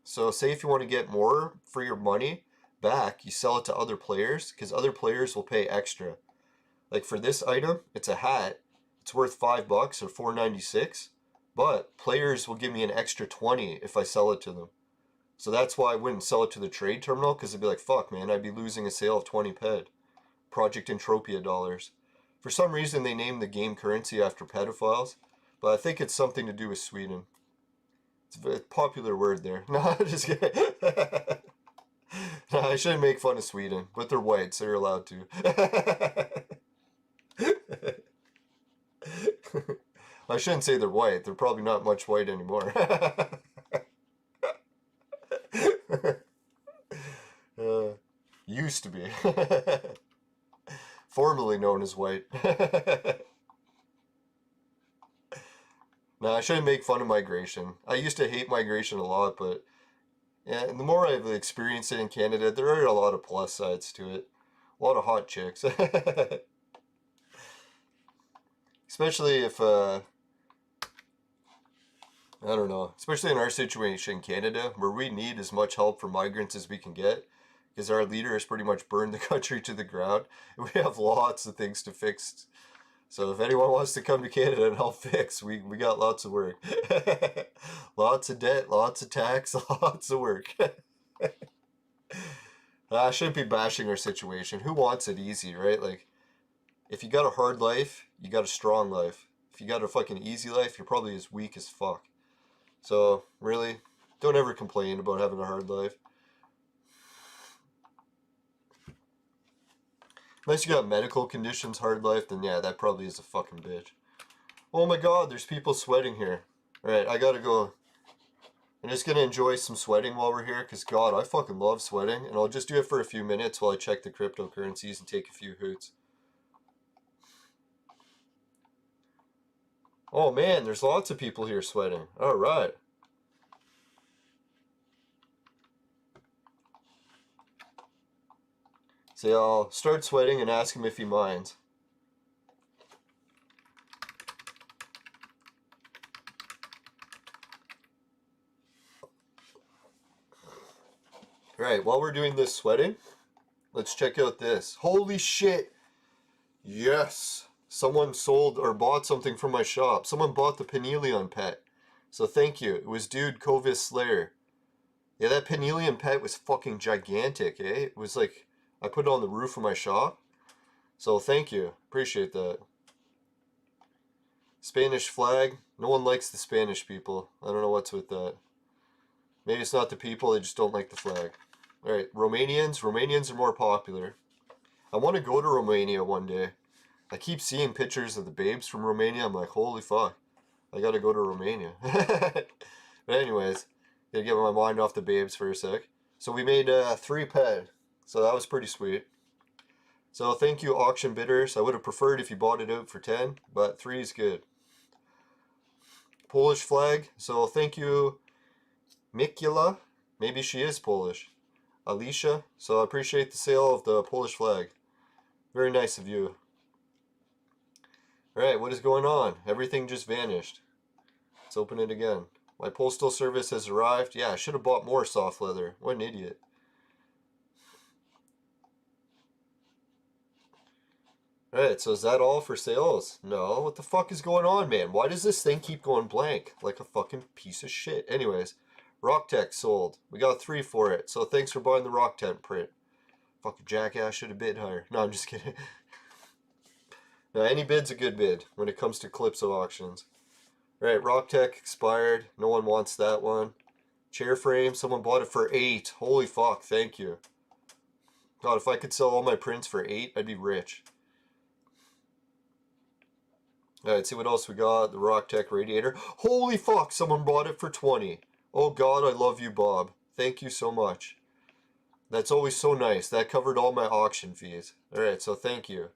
So say if you want to get more for your money back, you sell it to other players, because other players will pay extra. Like for this item, it's a hat. It's worth $5 or $4.96, but players will give me an extra 20 if I sell it to them. So that's why I wouldn't sell it to the trade terminal, because they'd be like, fuck, man, I'd be losing a sale of 20 ped. Project Entropia dollars. For some reason, they named the game currency after pedophiles, but I think it's something to do with Sweden. It's a popular word there. No, just kidding. No, I shouldn't make fun of Sweden, but they're white, so they're allowed to. I shouldn't say they're white. They're probably not much white anymore. Used to be. Formerly known as white. No, I shouldn't make fun of migration. I used to hate migration a lot, but yeah, and the more I've experienced it in Canada, there are a lot of plus sides to it. A lot of hot chicks. Especially if, I don't know, especially in our situation in Canada, where we need as much help from migrants as we can get, because our leader has pretty much burned the country to the ground, and we have lots of things to fix. So if anyone wants to come to Canada and help fix, we got lots of work. Lots of debt, lots of tax, lots of work. I shouldn't be bashing our situation. Who wants it easy, right? Like, if you got a hard life, you got a strong life. If you got a fucking easy life, you're probably as weak as fuck. So, really, don't ever complain about having a hard life. Unless you got medical conditions, hard life, then yeah, that probably is a fucking bitch. Oh my god, there's people sweating here. Alright, I gotta go. I'm just gonna enjoy some sweating while we're here, because god, I fucking love sweating, and I'll just do it for a few minutes while I check the cryptocurrencies and take a few hoots. Oh man, there's lots of people here sweating. Alright. So I'll start sweating and ask him if he minds. Alright, while we're doing this sweating, let's check out this. Holy shit! Yes! Someone sold or bought something from my shop. Someone bought the Penelion pet. So thank you. It was Dude Covis Slayer. Yeah, that Penelion pet was fucking gigantic, eh? It was like, I put it on the roof of my shop. So thank you. Appreciate that. Spanish flag. No one likes the Spanish people. I don't know what's with that. Maybe it's not the people, they just don't like the flag. Alright, Romanians. Romanians are more popular. I want to go to Romania one day. I keep seeing pictures of the babes from Romania. I'm like, holy fuck. I gotta go to Romania. But anyways, gotta get my mind off the babes for a sec. So we made 3 ped. So that was pretty sweet. So thank you, auction bidders. I would have preferred if you bought it out for 10, but 3 is good. Polish flag. So thank you, Mikula. Maybe she is Polish. Alicia. So I appreciate the sale of the Polish flag. Very nice of you. Alright, what is going on? Everything just vanished. Let's open it again. My postal service has arrived. Yeah, I should have bought more soft leather. What an idiot. Alright, so is that all for sales? No, what the fuck is going on, man? Why does this thing keep going blank? Like a fucking piece of shit. Anyways, Rock Tech sold. We got 3 for it, so thanks for buying the Rock Tent print. Fucking jackass, should have bid higher. No, I'm just kidding. Now, any bid's a good bid when it comes to Calypso auctions. Alright, Rock Tech expired. No one wants that one. Chair frame, someone bought it for 8. Holy fuck, thank you. God, if I could sell all my prints for 8, I'd be rich. Alright, see what else we got. The Rock Tech radiator. Holy fuck, someone bought it for 20. Oh god, I love you, Bob. Thank you so much. That's always so nice. That covered all my auction fees. Alright, so thank you.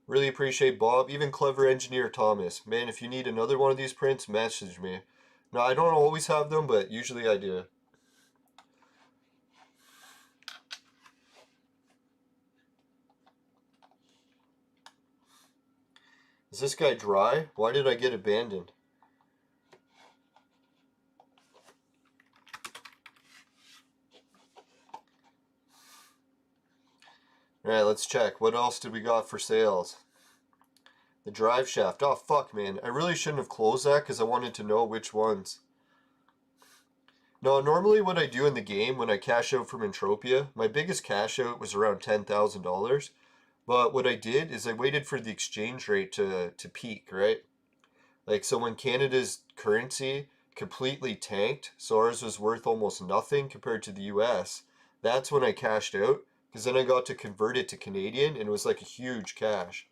Really appreciate Bob. Even Clever Engineer Thomas. Man, if you need another one of these prints, message me. Now, I don't always have them, but usually I do. Is this guy dry? Why did I get abandoned? Alright, let's check. What else did we got for sales? The drive shaft. Oh, fuck, man. I really shouldn't have closed that because I wanted to know which ones. No, normally what I do in the game when I cash out from Entropia, my biggest cash out was around $10,000. But what I did is I waited for the exchange rate to peak, right? Like, so when Canada's currency completely tanked, so ours was worth almost nothing compared to the US, that's when I cashed out, because then I got to convert it to Canadian, and it was like a huge cash.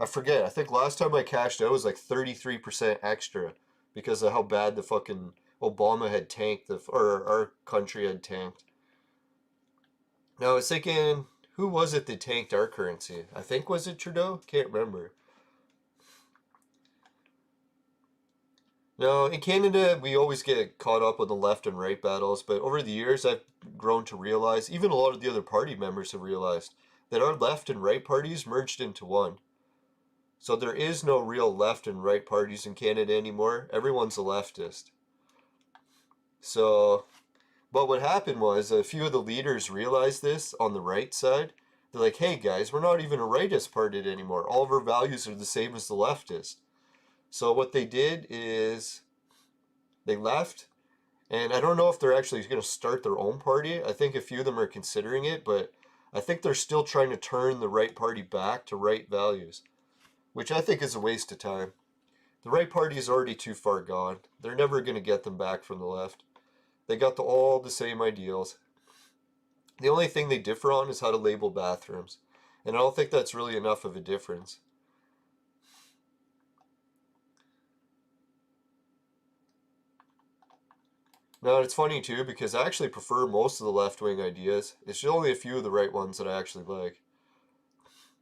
I forget, I think last time I cashed out was like 33% extra, because of how bad the fucking Obama had tanked, or our country had tanked. Now I was thinking, who was it that tanked our currency? I think, was it Trudeau? Can't remember. Now, in Canada, we always get caught up on the left and right battles, but over the years, I've grown to realize, even a lot of the other party members have realized, that our left and right parties merged into one. So there is no real left and right parties in Canada anymore. Everyone's a leftist. So, but what happened was a few of the leaders realized this on the right side. They're like, hey guys, we're not even a rightist party anymore. All of our values are the same as the leftist. So what they did is they left, and I don't know if they're actually going to start their own party. I think a few of them are considering it, but I think they're still trying to turn the right party back to right values, which I think is a waste of time. The right party is already too far gone. They're never going to get them back from the left. They got all the same ideals. The only thing they differ on is how to label bathrooms. And I don't think that's really enough of a difference. Now, it's funny too, because I actually prefer most of the left-wing ideas. It's just only a few of the right ones that I actually like.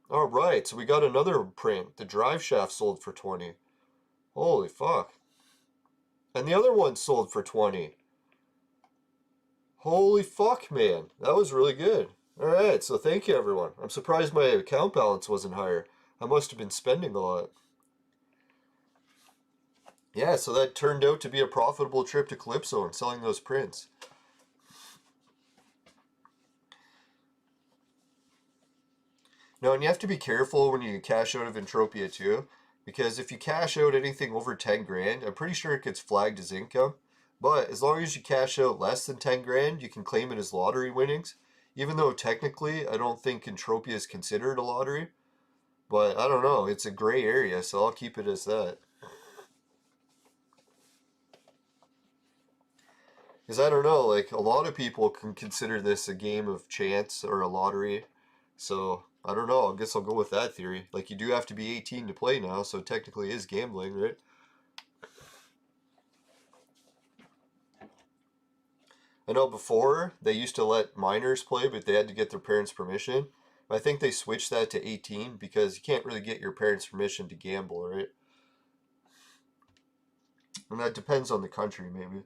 Alright, so we got another print. The drive shaft sold for 20. Holy fuck. And the other one sold for 20. Holy fuck, man. That was really good. Alright, so thank you, everyone. I'm surprised my account balance wasn't higher. I must have been spending a lot. Yeah, so that turned out to be a profitable trip to Calypso and selling those prints. Now, and you have to be careful when you cash out of Entropia too, because if you cash out anything over 10 grand, I'm pretty sure it gets flagged as income. But as long as you cash out less than 10 grand, you can claim it as lottery winnings. Even though technically, I don't think Entropia is considered a lottery. But I don't know, it's a gray area, so I'll keep it as that. Because I don't know, like, a lot of people can consider this a game of chance or a lottery. So, I don't know, I guess I'll go with that theory. Like, you do have to be 18 to play now, so technically it is gambling, right? I know before, they used to let minors play, but they had to get their parents' permission. But I think they switched that to 18 because you can't really get your parents' permission to gamble, right? And that depends on the country, maybe.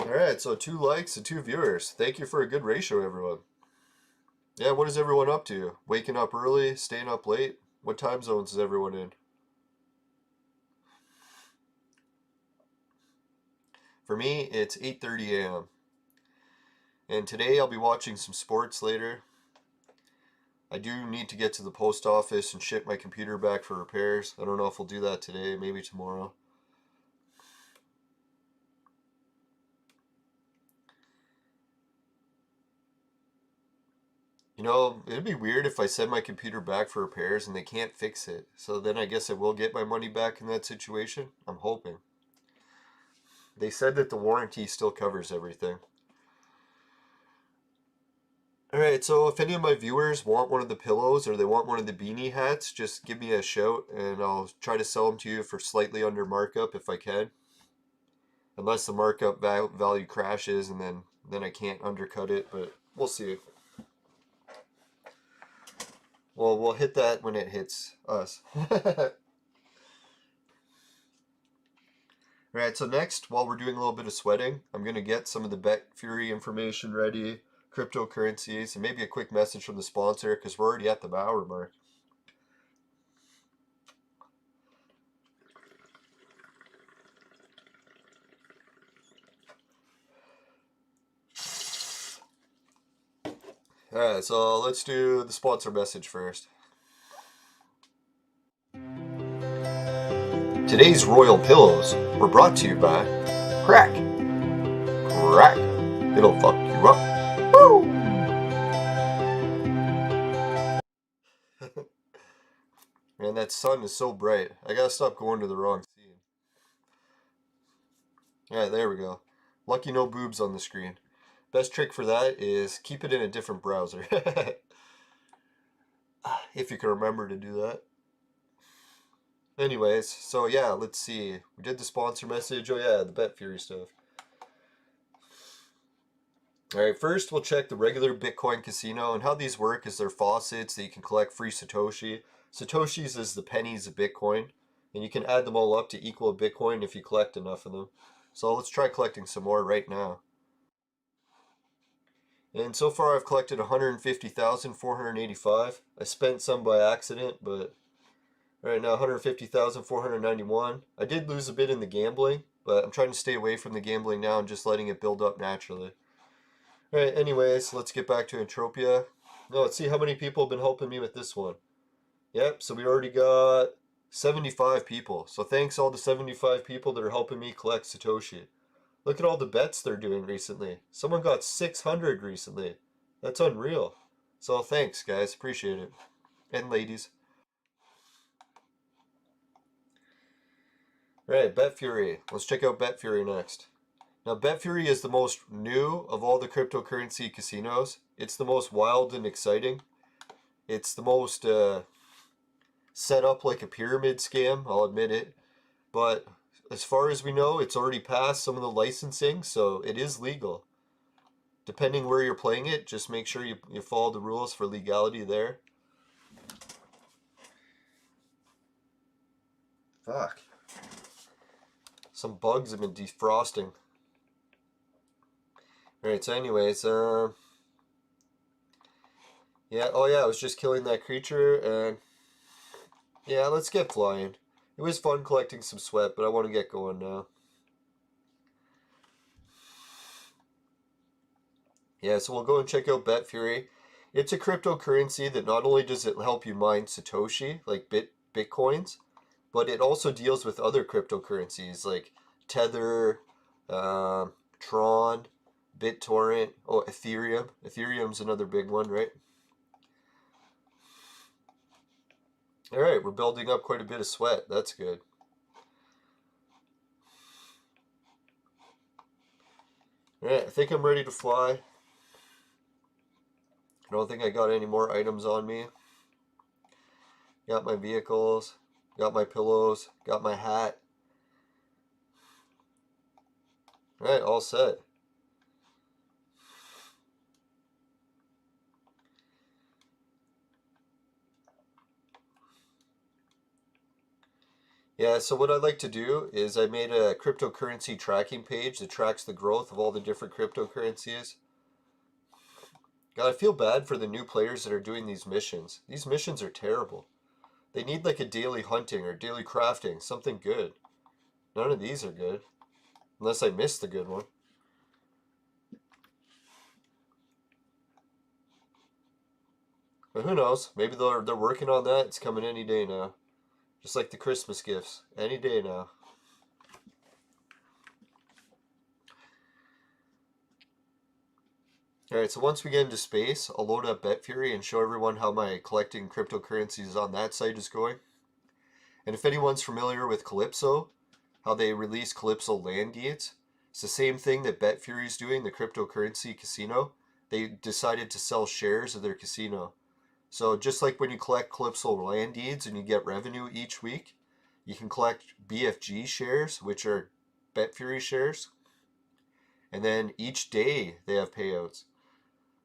Alright, so 2 likes and 2 viewers. Thank you for a good ratio, everyone. Yeah, what is everyone up to? Waking up early? Staying up late? What time zones is everyone in? For me, it's 8:30 a.m. And today I'll be watching some sports later. I do need to get to the post office and ship my computer back for repairs. I don't know if we'll do that today, maybe tomorrow. You know, it'd be weird if I send my computer back for repairs and they can't fix it. So then I guess I will get my money back in that situation. I'm hoping. They said that the warranty still covers everything. Alright, so if any of my viewers want one of the pillows or they want one of the beanie hats, just give me a shout and I'll try to sell them to you for slightly under markup if I can. Unless the markup value crashes and then I can't undercut it, but we'll see. Well, we'll hit that when it hits us. Alright, so next, while we're doing a little bit of sweating, I'm going to get some of the Bet Fury information ready, cryptocurrencies, and maybe a quick message from the sponsor, because we're already at the hour mark. Alright, so let's do the sponsor message first. Today's Royal Pillows were brought to you by Crack. Crack. It'll fuck you up. Woo! Man, that sun is so bright. I gotta stop going to the wrong scene. Alright, there we go. Lucky no boobs on the screen. Best trick for that is keep it in a different browser. If you can remember to do that. Anyways, so yeah, let's see. We did the sponsor message. Oh yeah, the Bet Fury stuff. Alright, first we'll check the regular Bitcoin casino, and how these work is they're faucets that you can collect free Satoshi. Satoshis is the pennies of Bitcoin, and you can add them all up to equal a Bitcoin if you collect enough of them. So let's try collecting some more right now. And so far I've collected 150,485. I spent some by accident, but right now 150,491. I did lose a bit in the gambling, but I'm trying to stay away from the gambling now and just letting it build up naturally. Alright, anyways, let's get back to Entropia. Now let's see how many people have been helping me with this one. Yep, so we already got 75 people. So thanks all the 75 people that are helping me collect Satoshi. Look at all the bets they're doing recently. Someone got 600 recently. That's unreal. So thanks, guys. Appreciate it. And ladies. Alright, Bet Fury. Let's check out Bet Fury next. Now, Bet Fury is the most new of all the cryptocurrency casinos. It's the most wild and exciting. It's the most set up like a pyramid scam, I'll admit it. But as far as we know, it's already passed some of the licensing, so it is legal. Depending where you're playing it, just make sure you follow the rules for legality there. Fuck. Some bugs have been defrosting. Alright, so anyways, yeah, oh yeah, I was just killing that creature, and yeah, let's get flying. It was fun collecting some sweat, but I want to get going now. Yeah, so we'll go and check out Bet Fury. It's a cryptocurrency that not only does it help you mine Satoshi, like Bitcoins, but it also deals with other cryptocurrencies like Tether, Tron, BitTorrent, oh, Ethereum. Ethereum's another big one, right? Alright, we're building up quite a bit of sweat. That's good. Alright, I think I'm ready to fly. I don't think I got any more items on me. Got my vehicles, got my pillows, got my hat. Alright, all set. Yeah, so what I'd like to do is I made a cryptocurrency tracking page that tracks the growth of all the different cryptocurrencies. God, I feel bad for the new players that are doing these missions. These missions are terrible. They need like a daily hunting or daily crafting, something good. None of these are good. Unless I missed the good one. But who knows? Maybe they're working on that. It's coming any day now. Just like the Christmas gifts. Any day now. Alright, so once we get into space, I'll load up Bet Fury and show everyone how my collecting cryptocurrencies on that site is going. And if anyone's familiar with Calypso, how they release Calypso land deeds, it's the same thing that Bet Fury is doing, the cryptocurrency casino. They decided to sell shares of their casino. So just like when you collect Calypso land deeds and you get revenue each week, you can collect BFG shares, which are Bet Fury shares. And then each day they have payouts.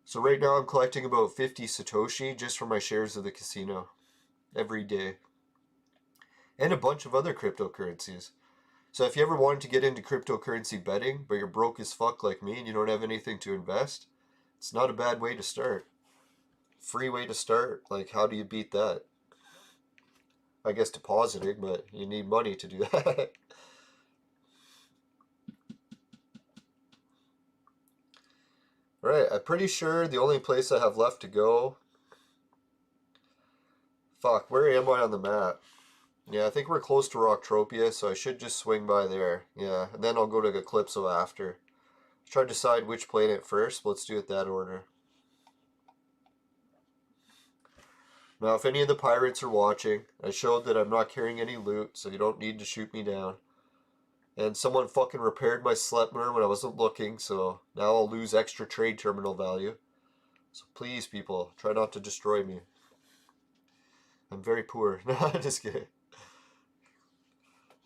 So right now I'm collecting about 50 Satoshi just for my shares of the casino every day. And a bunch of other cryptocurrencies. So if you ever wanted to get into cryptocurrency betting, but you're broke as fuck like me and you don't have anything to invest, it's not a bad way to start. Free way to start. Like, how do you beat that? I guess depositing, but you need money to do that. Right, I'm pretty sure the only place I have left to go... Fuck, where am I on the map? Yeah, I think we're close to Rocktropia, so I should just swing by there. Yeah, and then I'll go to Calypso after. Try to decide which planet first, but let's do it that order. Now, if any of the pirates are watching, I showed that I'm not carrying any loot, so you don't need to shoot me down. And someone fucking repaired my Slepmer when I wasn't looking, so now I'll lose extra trade terminal value. So please, people, try not to destroy me. I'm very poor. No, just kidding.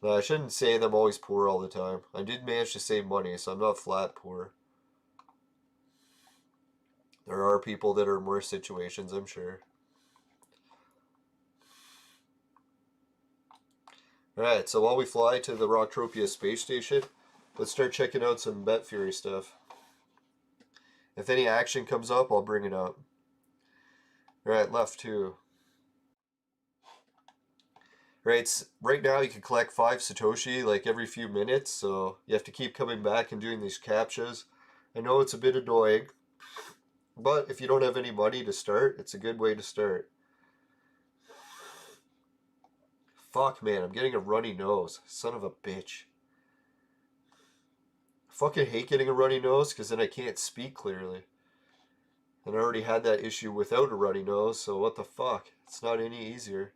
No, I shouldn't say that I'm always poor all the time. I did manage to save money, so I'm not flat poor. There are people that are in worse situations, I'm sure. Alright, so while we fly to the Rocktropia space station, let's start checking out some Bet Fury stuff. If any action comes up, I'll bring it up. Alright, left 2. Right now you can collect 5 Satoshi like every few minutes, so you have to keep coming back and doing these captchas. I know it's a bit annoying, but if you don't have any money to start, it's a good way to start. Fuck, man, I'm getting a runny nose. Son of a bitch. I fucking hate getting a runny nose because then I can't speak clearly. And I already had that issue without a runny nose, so what the fuck? It's not any easier.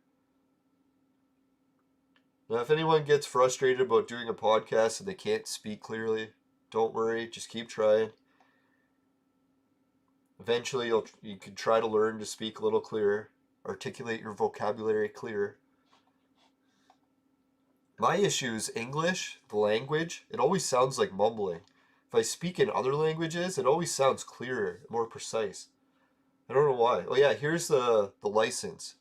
Now, if anyone gets frustrated about doing a podcast and they can't speak clearly, don't worry, just keep trying. Eventually, you can try to learn to speak a little clearer, articulate your vocabulary clearer. My issue is English, the language. It always sounds like mumbling. If I speak in other languages, it always sounds clearer, more precise. I don't know why. Oh yeah, here's the license.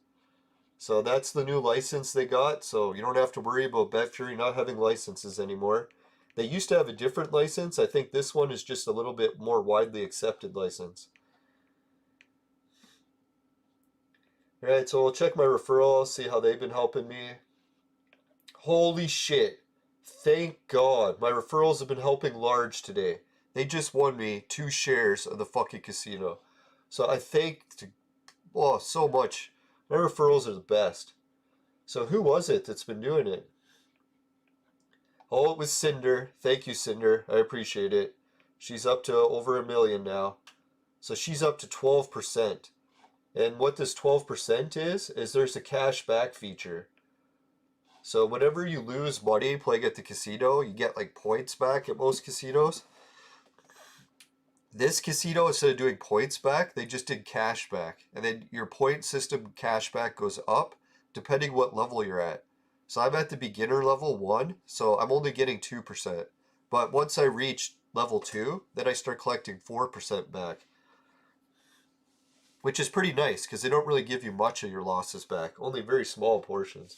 So that's the new license they got, so you don't have to worry about BetFury not having licenses anymore. They used to have a different license. I think this one is just a little bit more widely accepted license. Alright, so we'll check my referrals, see how they've been helping me. Holy shit. Thank God. My referrals have been helping large today. They just won me 2 shares of the fucking casino. So I thank so much. My referrals are the best. So who was it that's been doing it? Oh, it was Cinder. Thank you, Cinder. I appreciate it. She's up to over 1 million now. So she's up to 12%. And what this 12% is there's a cash back feature. So whenever you lose money playing at the casino, you get like points back at most casinos. This casino, instead of doing points back, they just did cash back. And then your point system cash back goes up depending what level you're at. So I'm at the beginner level 1, so I'm only getting 2%. But once I reach level 2, then I start collecting 4% back. Which is pretty nice, because they don't really give you much of your losses back. Only very small portions.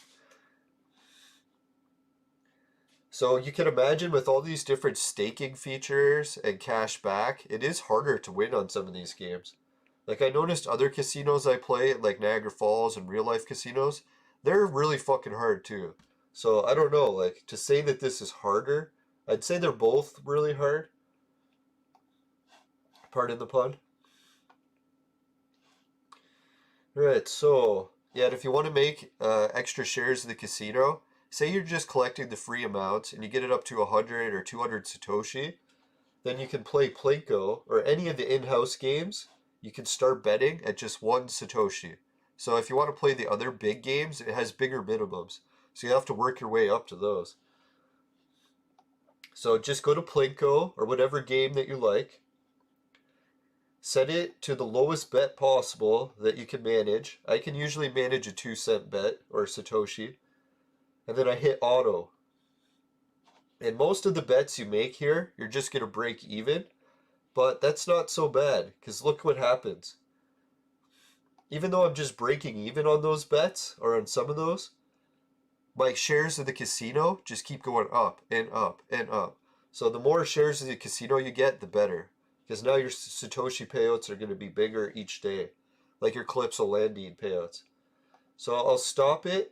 So you can imagine with all these different staking features and cash back, it is harder to win on some of these games. Like I noticed other casinos I play, like Niagara Falls and real life casinos, they're really fucking hard too. So I don't know, like to say that this is harder, I'd say they're both really hard. Pardon the pun. Alright, so yeah, if you want to make extra shares of the casino, say you're just collecting the free amount and you get it up to 100 or 200 Satoshi, then you can play Plinko or any of the in-house games. You can start betting at just 1 Satoshi. So if you want to play the other big games, it has bigger minimums. So you have to work your way up to those. So just go to Plinko or whatever game that you like. Set it to the lowest bet possible that you can manage. I can usually manage a 2-cent bet or Satoshi. And then I hit auto. And most of the bets you make here, you're just going to break even. But that's not so bad, because look what happens. Even though I'm just breaking even on those bets, or on some of those, my shares of the casino just keep going up and up and up. So the more shares of the casino you get, the better. Because now your Satoshi payouts are going to be bigger each day. Like your Calypso Landing payouts. So I'll stop it.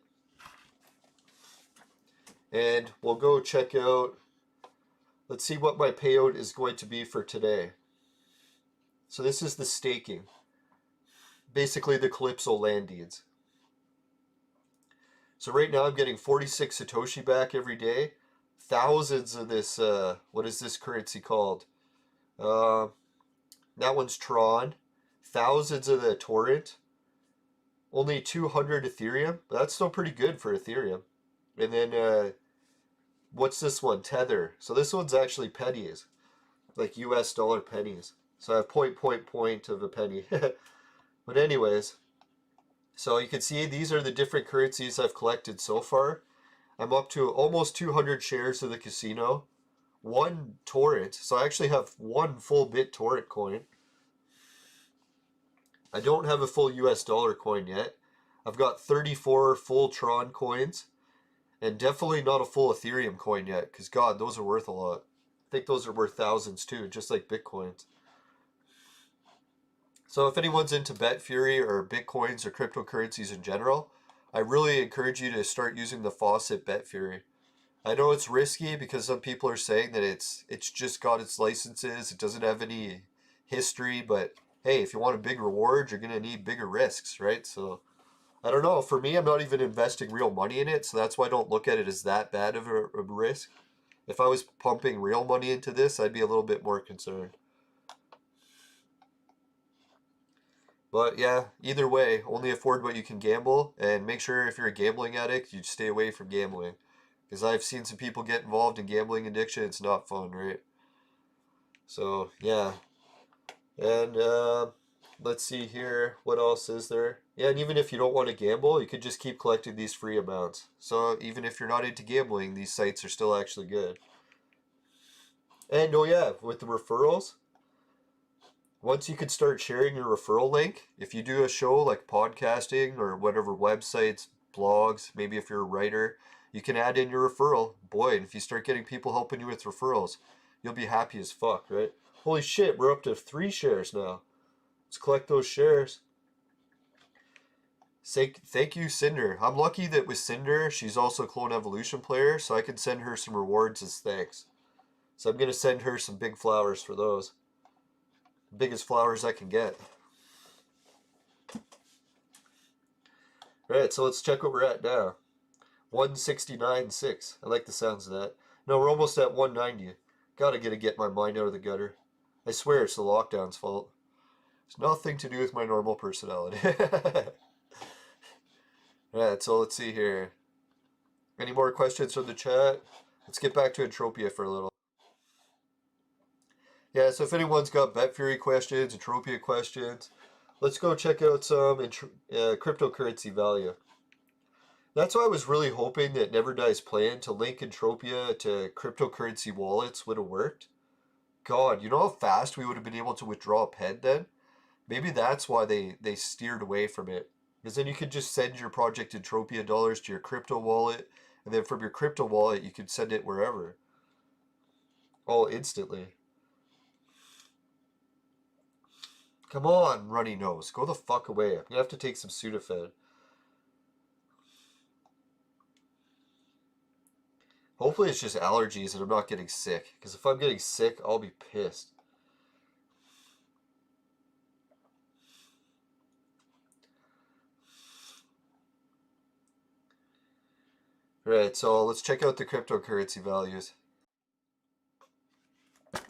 And we'll go check out, let's see what my payout is going to be for today. So this is the staking. Basically the Calypso Landings. So right now I'm getting 46 Satoshi back every day. Thousands of this, what is this currency called? That one's Tron. Thousands of the Torrent. Only 200 Ethereum. That's still pretty good for Ethereum. And then, what's this one? Tether. So this one's actually pennies. Like US dollar pennies. So I have point of a penny. But anyways, so you can see these are the different currencies I've collected so far. I'm up to almost 200 shares of the casino. 1 torrent. So I actually have 1 full bit torrent coin. I don't have a full US dollar coin yet. I've got 34 full Tron coins. And definitely not a full Ethereum coin yet, because God, those are worth a lot. I think those are worth thousands too, just like Bitcoins. So if anyone's into Bet Fury or Bitcoins or cryptocurrencies in general, I really encourage you to start using the faucet Bet Fury. I know it's risky because some people are saying that it's just got its licenses, it doesn't have any history, but hey, if you want a big reward, you're gonna need bigger risks, right? So I don't know. For me, I'm not even investing real money in it, so that's why I don't look at it as that bad of a risk. If I was pumping real money into this, I'd be a little bit more concerned. But yeah, either way, only afford what you can gamble, and make sure if you're a gambling addict, you stay away from gambling. Because I've seen some people get involved in gambling addiction, it's not fun, right? So, yeah. And let's see here, what else is there? Yeah, and even if you don't want to gamble, you could just keep collecting these free amounts. So even if you're not into gambling, these sites are still actually good. And oh yeah, with the referrals, once you could start sharing your referral link, if you do a show like podcasting or whatever websites, blogs, maybe if you're a writer, you can add in your referral. Boy, and if you start getting people helping you with referrals, you'll be happy as fuck, right? Holy shit, we're up to 3 shares now. Let's collect those shares. Thank you, Cinder. I'm lucky that with Cinder, she's also a Clone Evolution player, so I can send her some rewards as thanks. So I'm going to send her some big flowers for those. Biggest flowers I can get. Alright, so let's check what we're at now. 169.6. I like the sounds of that. No, we're almost at 190. Gotta get my mind out of the gutter. I swear it's the lockdown's fault. It's nothing to do with my normal personality. Alright, so let's see here. Any more questions from the chat? Let's get back to Entropia for a little. Yeah, so if anyone's got Bet Fury questions, Entropia questions, let's go check out some cryptocurrency value. That's why I was really hoping that Never Die's plan to link Entropia to cryptocurrency wallets would have worked. God, you know how fast we would have been able to withdraw a pen then? Maybe that's why they steered away from it. Because then you could just send your Project Entropia dollars to your crypto wallet, and then from your crypto wallet you could send it wherever. All instantly. Come on, runny nose. Go the fuck away. I'm gonna have to take some Sudafed. Hopefully it's just allergies and I'm not getting sick. Because if I'm getting sick, I'll be pissed. Right, so let's check out the cryptocurrency values.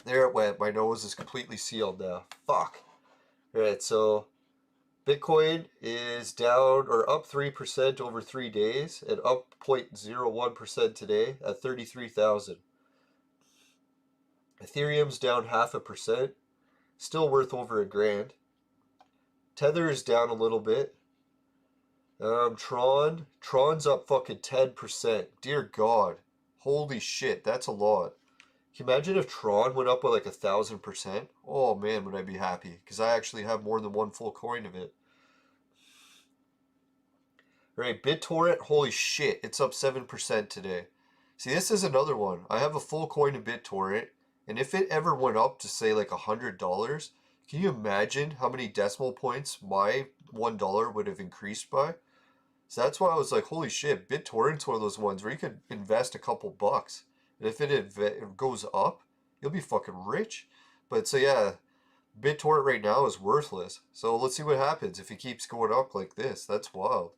There it went. My nose is completely sealed now. Fuck. Right, so Bitcoin is down or up 3% over 3 days and up 0.01% today at 33,000. Ethereum's down 0.5%, still worth over $1,000. Tether is down a little bit. Tron's up fucking 10%. Dear God. Holy shit, that's a lot. Can you imagine if Tron went up by like 1,000%? Oh man, would I be happy. Because I actually have more than one full coin of it. Right, BitTorrent, holy shit, it's up 7% today. See, this is another one. I have a full coin of BitTorrent, and if it ever went up to say like $100, can you imagine how many decimal points my $1 would have increased by? So that's why I was like, holy shit, BitTorrent's one of those ones where you could invest a couple bucks. And if it goes up, you'll be fucking rich. But so yeah, BitTorrent right now is worthless. So let's see what happens if it keeps going up like this. That's wild.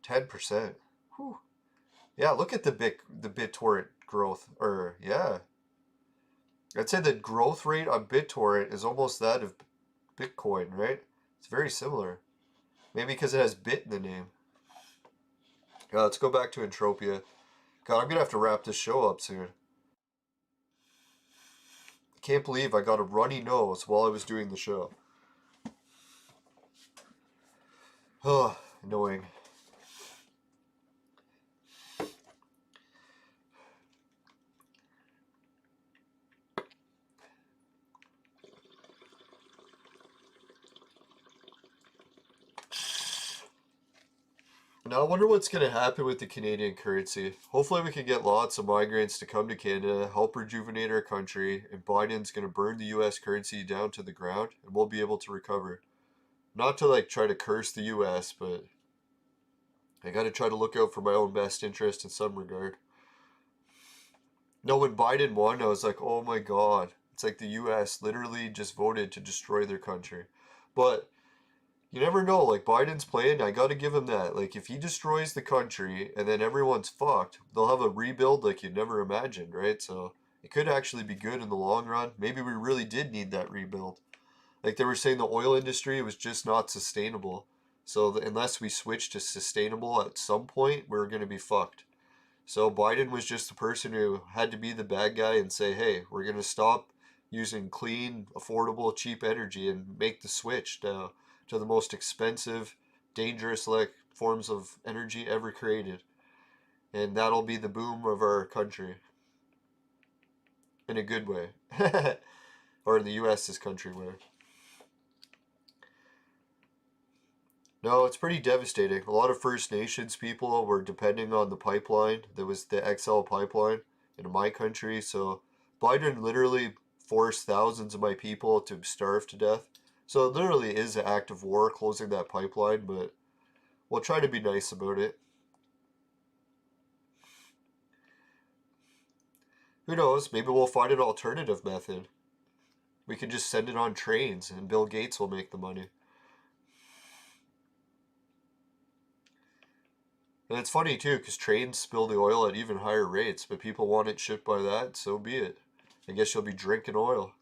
10%. Whew. Yeah, look at the BitTorrent growth. Or yeah. I'd say the growth rate on BitTorrent is almost that of Bitcoin, right? It's very similar. Maybe because it has bit in the name. Let's go back to Entropia. God, I'm gonna have to wrap this show up soon. I can't believe I got a runny nose while I was doing the show. Oh, annoying. Now I wonder what's going to happen with the Canadian currency. Hopefully we can get lots of migrants to come to Canada, help rejuvenate our country, and Biden's going to burn the US currency down to the ground, and we'll be able to recover. Not to like try to curse the US, but I got to try to look out for my own best interest in some regard. No, when Biden won, I was like, oh my God. It's like the US literally just voted to destroy their country. But you never know, like Biden's plan, I gotta give him that. Like if he destroys the country and then everyone's fucked, they'll have a rebuild like you'd never imagined, right? So it could actually be good in the long run. Maybe we really did need that rebuild. Like they were saying the oil industry was just not sustainable. So unless we switch to sustainable at some point, we're gonna be fucked. So Biden was just the person who had to be the bad guy and say, hey, we're gonna stop using clean, affordable, cheap energy and make the switch to the most expensive, dangerous like forms of energy ever created. And that'll be the boom of our country. In a good way. Or in the US's country way. No, it's pretty devastating. A lot of First Nations people were depending on the pipeline. There was the XL pipeline in my country. So Biden literally forced thousands of my people to starve to death. So it literally is an act of war closing that pipeline, but we'll try to be nice about it. Who knows? Maybe we'll find an alternative method. We can just send it on trains and Bill Gates will make the money. And it's funny too, because trains spill the oil at even higher rates, but people want it shipped by that, so be it. I guess you'll be drinking oil.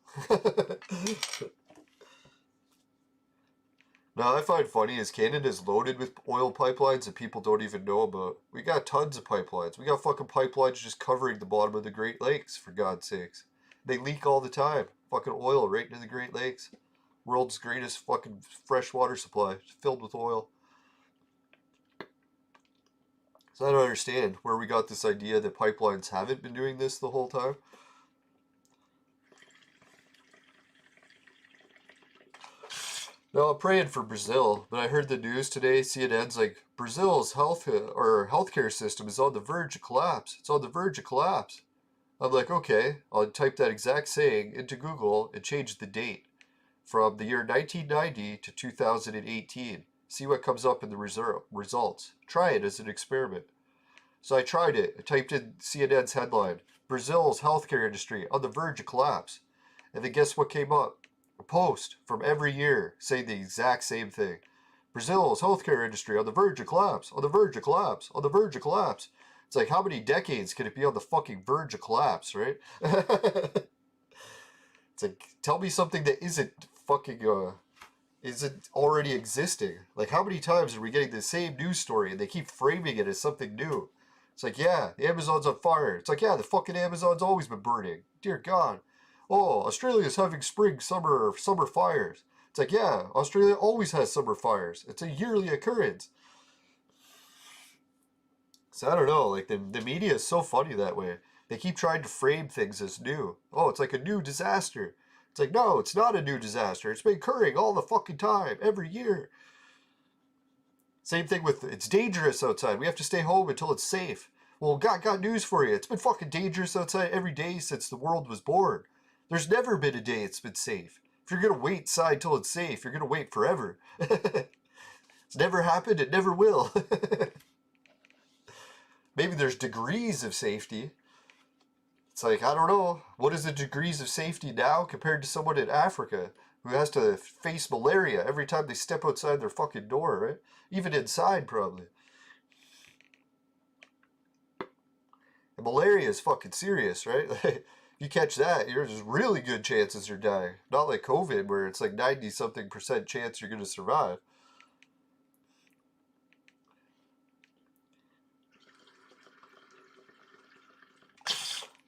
Now, I find funny is Canada's loaded with oil pipelines that people don't even know about. We got tons of pipelines. We got fucking pipelines just covering the bottom of the Great Lakes, for God's sakes. They leak all the time. Fucking oil right into the Great Lakes. World's greatest fucking freshwater supply, filled with oil. So I don't understand where we got this idea that pipelines haven't been doing this the whole time. No, I'm praying for Brazil, but I heard the news today, CNN's like, Brazil's healthcare system is on the verge of collapse. It's on the verge of collapse. I'm like, okay, I'll type that exact saying into Google and change the date from the year 1990 to 2018. See what comes up in the results. Try it as an experiment. So I tried it. I typed in CNN's headline, Brazil's healthcare industry on the verge of collapse. And then guess what came up? A post from every year saying the exact same thing. Brazil's healthcare industry on the verge of collapse, on the verge of collapse, on the verge of collapse. It's like, how many decades can it be on the fucking verge of collapse, right? It's like, tell me something that isn't fucking, isn't already existing. Like, how many times are we getting the same news story and they keep framing it as something new? It's like, yeah, the Amazon's on fire. It's like, yeah, the fucking Amazon's always been burning. Dear God. Oh, Australia's having spring, summer fires. It's like, yeah, Australia always has summer fires. It's a yearly occurrence. So I don't know, like the media is so funny that way. They keep trying to frame things as new. Oh, it's like a new disaster. It's like, no, it's not a new disaster. It's been occurring all the fucking time, every year. Same thing with, it's dangerous outside. We have to stay home until it's safe. Well, got news for you. It's been fucking dangerous outside every day since the world was born. There's never been a day it's been safe. If you're gonna wait inside till it's safe, you're gonna wait forever. It's never happened, it never will. Maybe there's degrees of safety. It's like, I don't know. What is the degrees of safety now compared to someone in Africa who has to face malaria every time they step outside their fucking door, right? Even inside, probably. And malaria is fucking serious, right? Like, you catch that, there's really good chances you're dying. Not like COVID, where it's like 90-something% chance you're going to survive.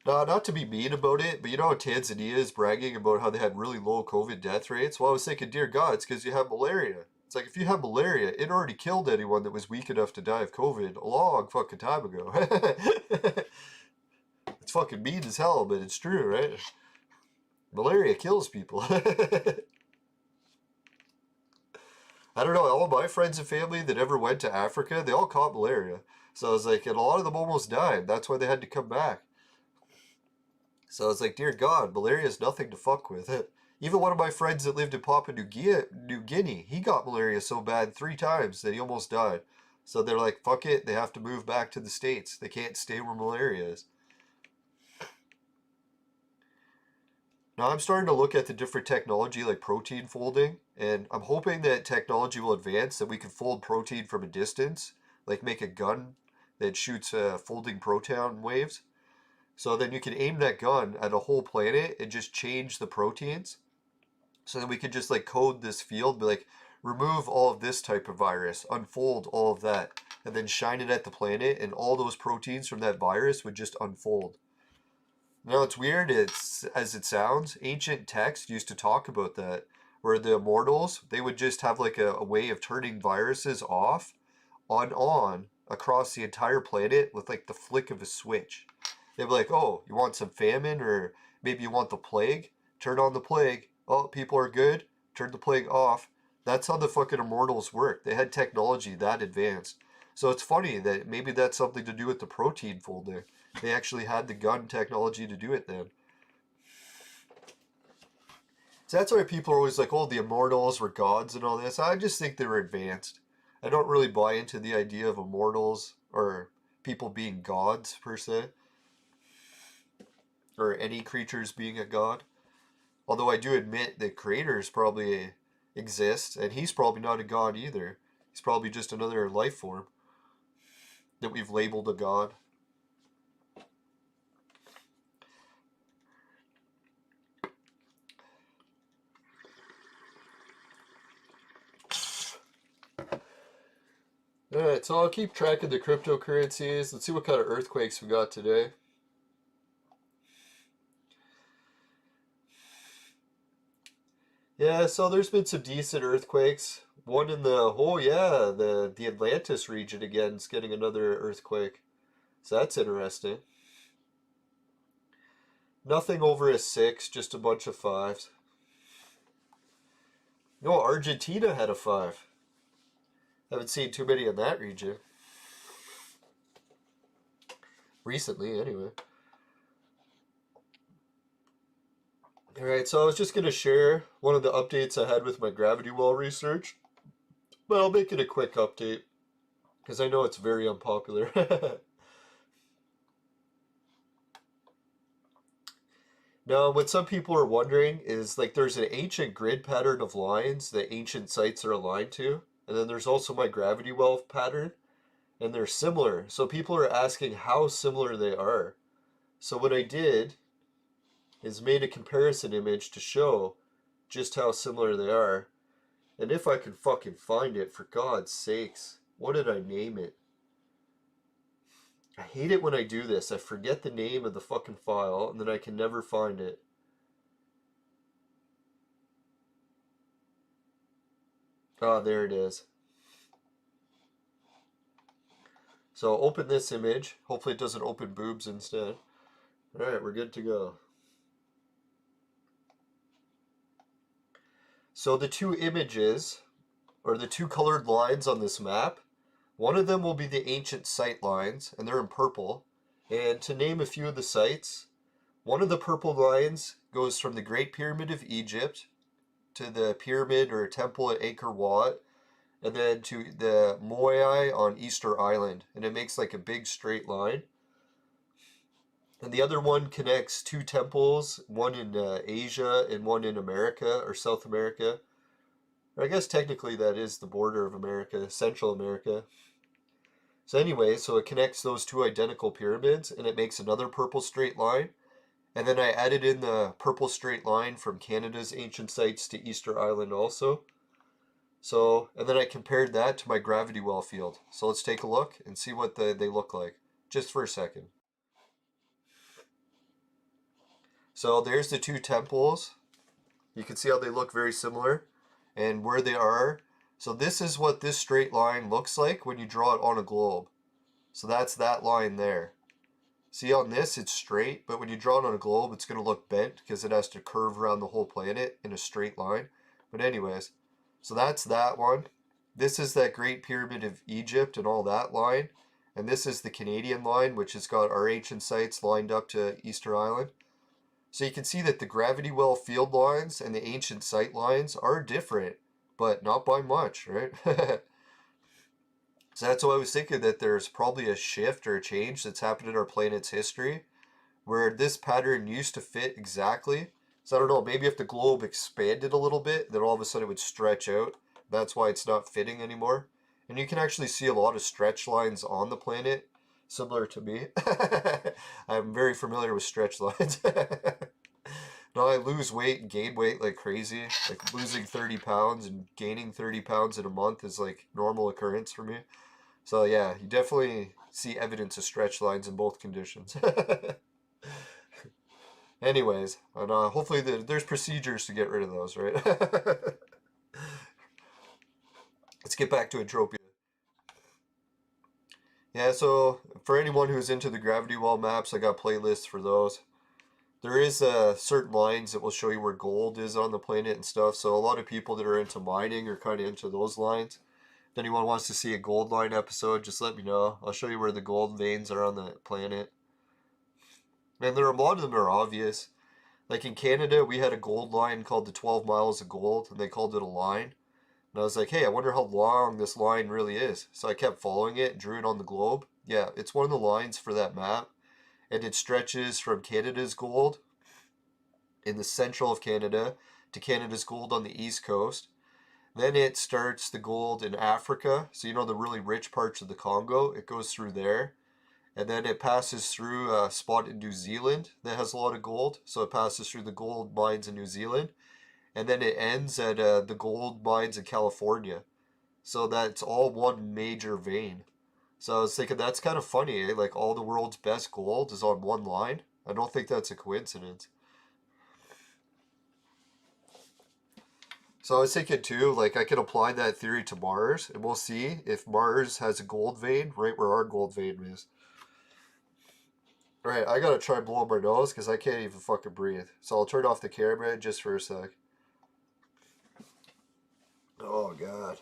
No, not to be mean about it, but you know how Tanzania is bragging about how they had really low COVID death rates? Well, I was thinking, dear God, it's because you have malaria. It's like, if you have malaria, it already killed anyone that was weak enough to die of COVID a long fucking time ago. It's fucking mean as hell, but it's true, right? Malaria kills people. I don't know, all my friends and family that ever went to Africa, they all caught malaria. So I was like, and a lot of them almost died. That's why they had to come back. So I was like, dear God, malaria is nothing to fuck with. Even one of my friends that lived in Papua New Guinea, he got malaria so bad 3 times that he almost died. So they're like, fuck it, they have to move back to the States. They can't stay where malaria is. Now I'm starting to look at the different technology like protein folding, and I'm hoping that technology will advance that we can fold protein from a distance, like make a gun that shoots folding proton waves. So then you can aim that gun at a whole planet and just change the proteins. So then we could just like code this field, be like, remove all of this type of virus, unfold all of that, and then shine it at the planet, and all those proteins from that virus would just unfold. Now it's weird, as it sounds, ancient texts used to talk about that, where the immortals, they would just have like a way of turning viruses off, on, across the entire planet with like the flick of a switch. They'd be like, oh, you want some famine, or maybe you want the plague? Turn on the plague. Oh, people are good. Turn the plague off. That's how the fucking immortals work. They had technology that advanced. So it's funny that maybe that's something to do with the protein folding. They actually had the gun technology to do it then. So that's why people are always like, oh, the immortals were gods and all this. I just think they were advanced. I don't really buy into the idea of immortals or people being gods per se, or any creatures being a god. Although I do admit that creators probably exist, and he's probably not a god either. He's probably just another life form that we've labeled a god. Alright, so I'll keep track of the cryptocurrencies. Let's see what kind of earthquakes we got today. Yeah, so there's been some decent earthquakes. One in the Atlantis region again is getting another earthquake. So that's interesting. Nothing over a 6, just a bunch of 5s. No, Argentina had a 5. Haven't seen too many in that region. Recently, anyway. Alright, so I was just going to share one of the updates I had with my gravity well research. But I'll make it a quick update, because I know it's very unpopular. Now, what some people are wondering is, like, there's an ancient grid pattern of lines that ancient sites are aligned to. And then there's also my gravity well pattern. And they're similar. So people are asking how similar they are. So what I did is made a comparison image to show just how similar they are. And if I can fucking find it, for God's sakes. What did I name it? I hate it when I do this. I forget the name of the fucking file, and then I can never find it. Ah, there it is. So open this image. Hopefully it doesn't open boobs instead. Alright, we're good to go. So the two images, or the two colored lines on this map, one of them will be the ancient site lines, and they're in purple. And to name a few of the sites, one of the purple lines goes from the Great Pyramid of Egypt to the pyramid or temple at Angkor Wat, and then to the Moai on Easter Island. And it makes like a big straight line. And the other one connects 2 temples, one in Asia and one in America, or South America. Or I guess technically that is the border of America, Central America. So anyway, so it connects those 2 identical pyramids, and it makes another purple straight line. And then I added in the purple straight line from Canada's ancient sites to Easter Island also. So, and then I compared that to my gravity well field. So let's take a look and see what they look like, just for a second. So there's the 2 temples. You can see how they look very similar and where they are. So this is what this straight line looks like when you draw it on a globe. So that's that line there. See, on this it's straight, but when you draw it on a globe it's going to look bent because it has to curve around the whole planet in a straight line. But anyways, so that's that one. this is that Great Pyramid of Egypt and all that line. And this is the Canadian line, which has got our ancient sites lined up to Easter Island. So you can see that the gravity well field lines and the ancient site lines are different, but not by much, right? So that's why I was thinking that there's probably a shift or a change that's happened in our planet's history, where this pattern used to fit exactly. So I don't know, maybe if the globe expanded a little bit, then all of a sudden it would stretch out. That's why it's not fitting anymore. And you can actually see a lot of stretch lines on the planet, similar to me. I'm very familiar with stretch lines. No, I lose weight and gain weight like crazy. Like losing 30 pounds and gaining 30 pounds in a month is like normal occurrence for me. So yeah, you definitely see evidence of stretch lines in both conditions. Anyways, and hopefully there's procedures to get rid of those, right? Let's get back to Entropia. Yeah, so for anyone who's into the gravity well maps, I got playlists for those. There is certain lines that will show you where gold is on the planet and stuff, so a lot of people that are into mining are kind of into those lines. If anyone wants to see a gold line episode, just let me know. I'll show you where the gold veins are on the planet. And a lot of them are obvious. Like in Canada, we had a gold line called the 12 Miles of Gold, and they called it a line. And I was like, hey, I wonder how long this line really is. So I kept following it, drew it on the globe. Yeah, it's one of the lines for that map. And it stretches from Canada's gold in the central of Canada to Canada's gold on the east coast. Then it starts the gold in Africa. So you know the really rich parts of the Congo, it goes through there. And then it passes through a spot in New Zealand that has a lot of gold. So it passes through the gold mines in New Zealand. And then it ends at the gold mines in California. So that's all one major vein. So I was thinking that's kind of funny, eh? Like all the world's best gold is on one line. I don't think that's a coincidence. So I was thinking too, like I could apply that theory to Mars, and we'll see if Mars has a gold vein right where our gold vein is. Alright, I gotta try blowing my nose because I can't even fucking breathe. So I'll turn off the camera just for a sec. Oh god.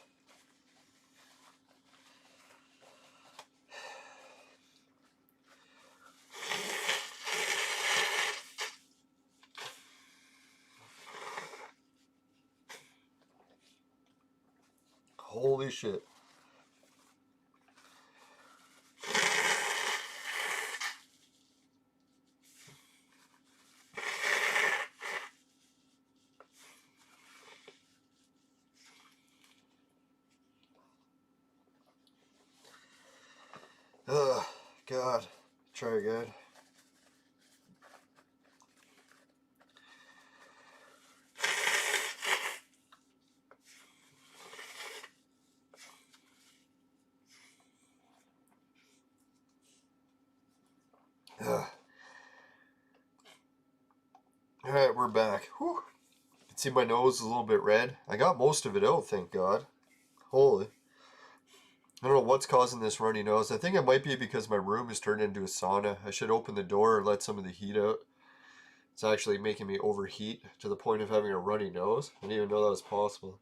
Holy shit. Ugh, God. Try again. Alright, we're back. Whew. You can see my nose is a little bit red. I got most of it out, thank God. Holy. I don't know what's causing this runny nose. I think it might be because my room is turned into a sauna. I should open the door and let some of the heat out. It's actually making me overheat to the point of having a runny nose. I didn't even know that was possible.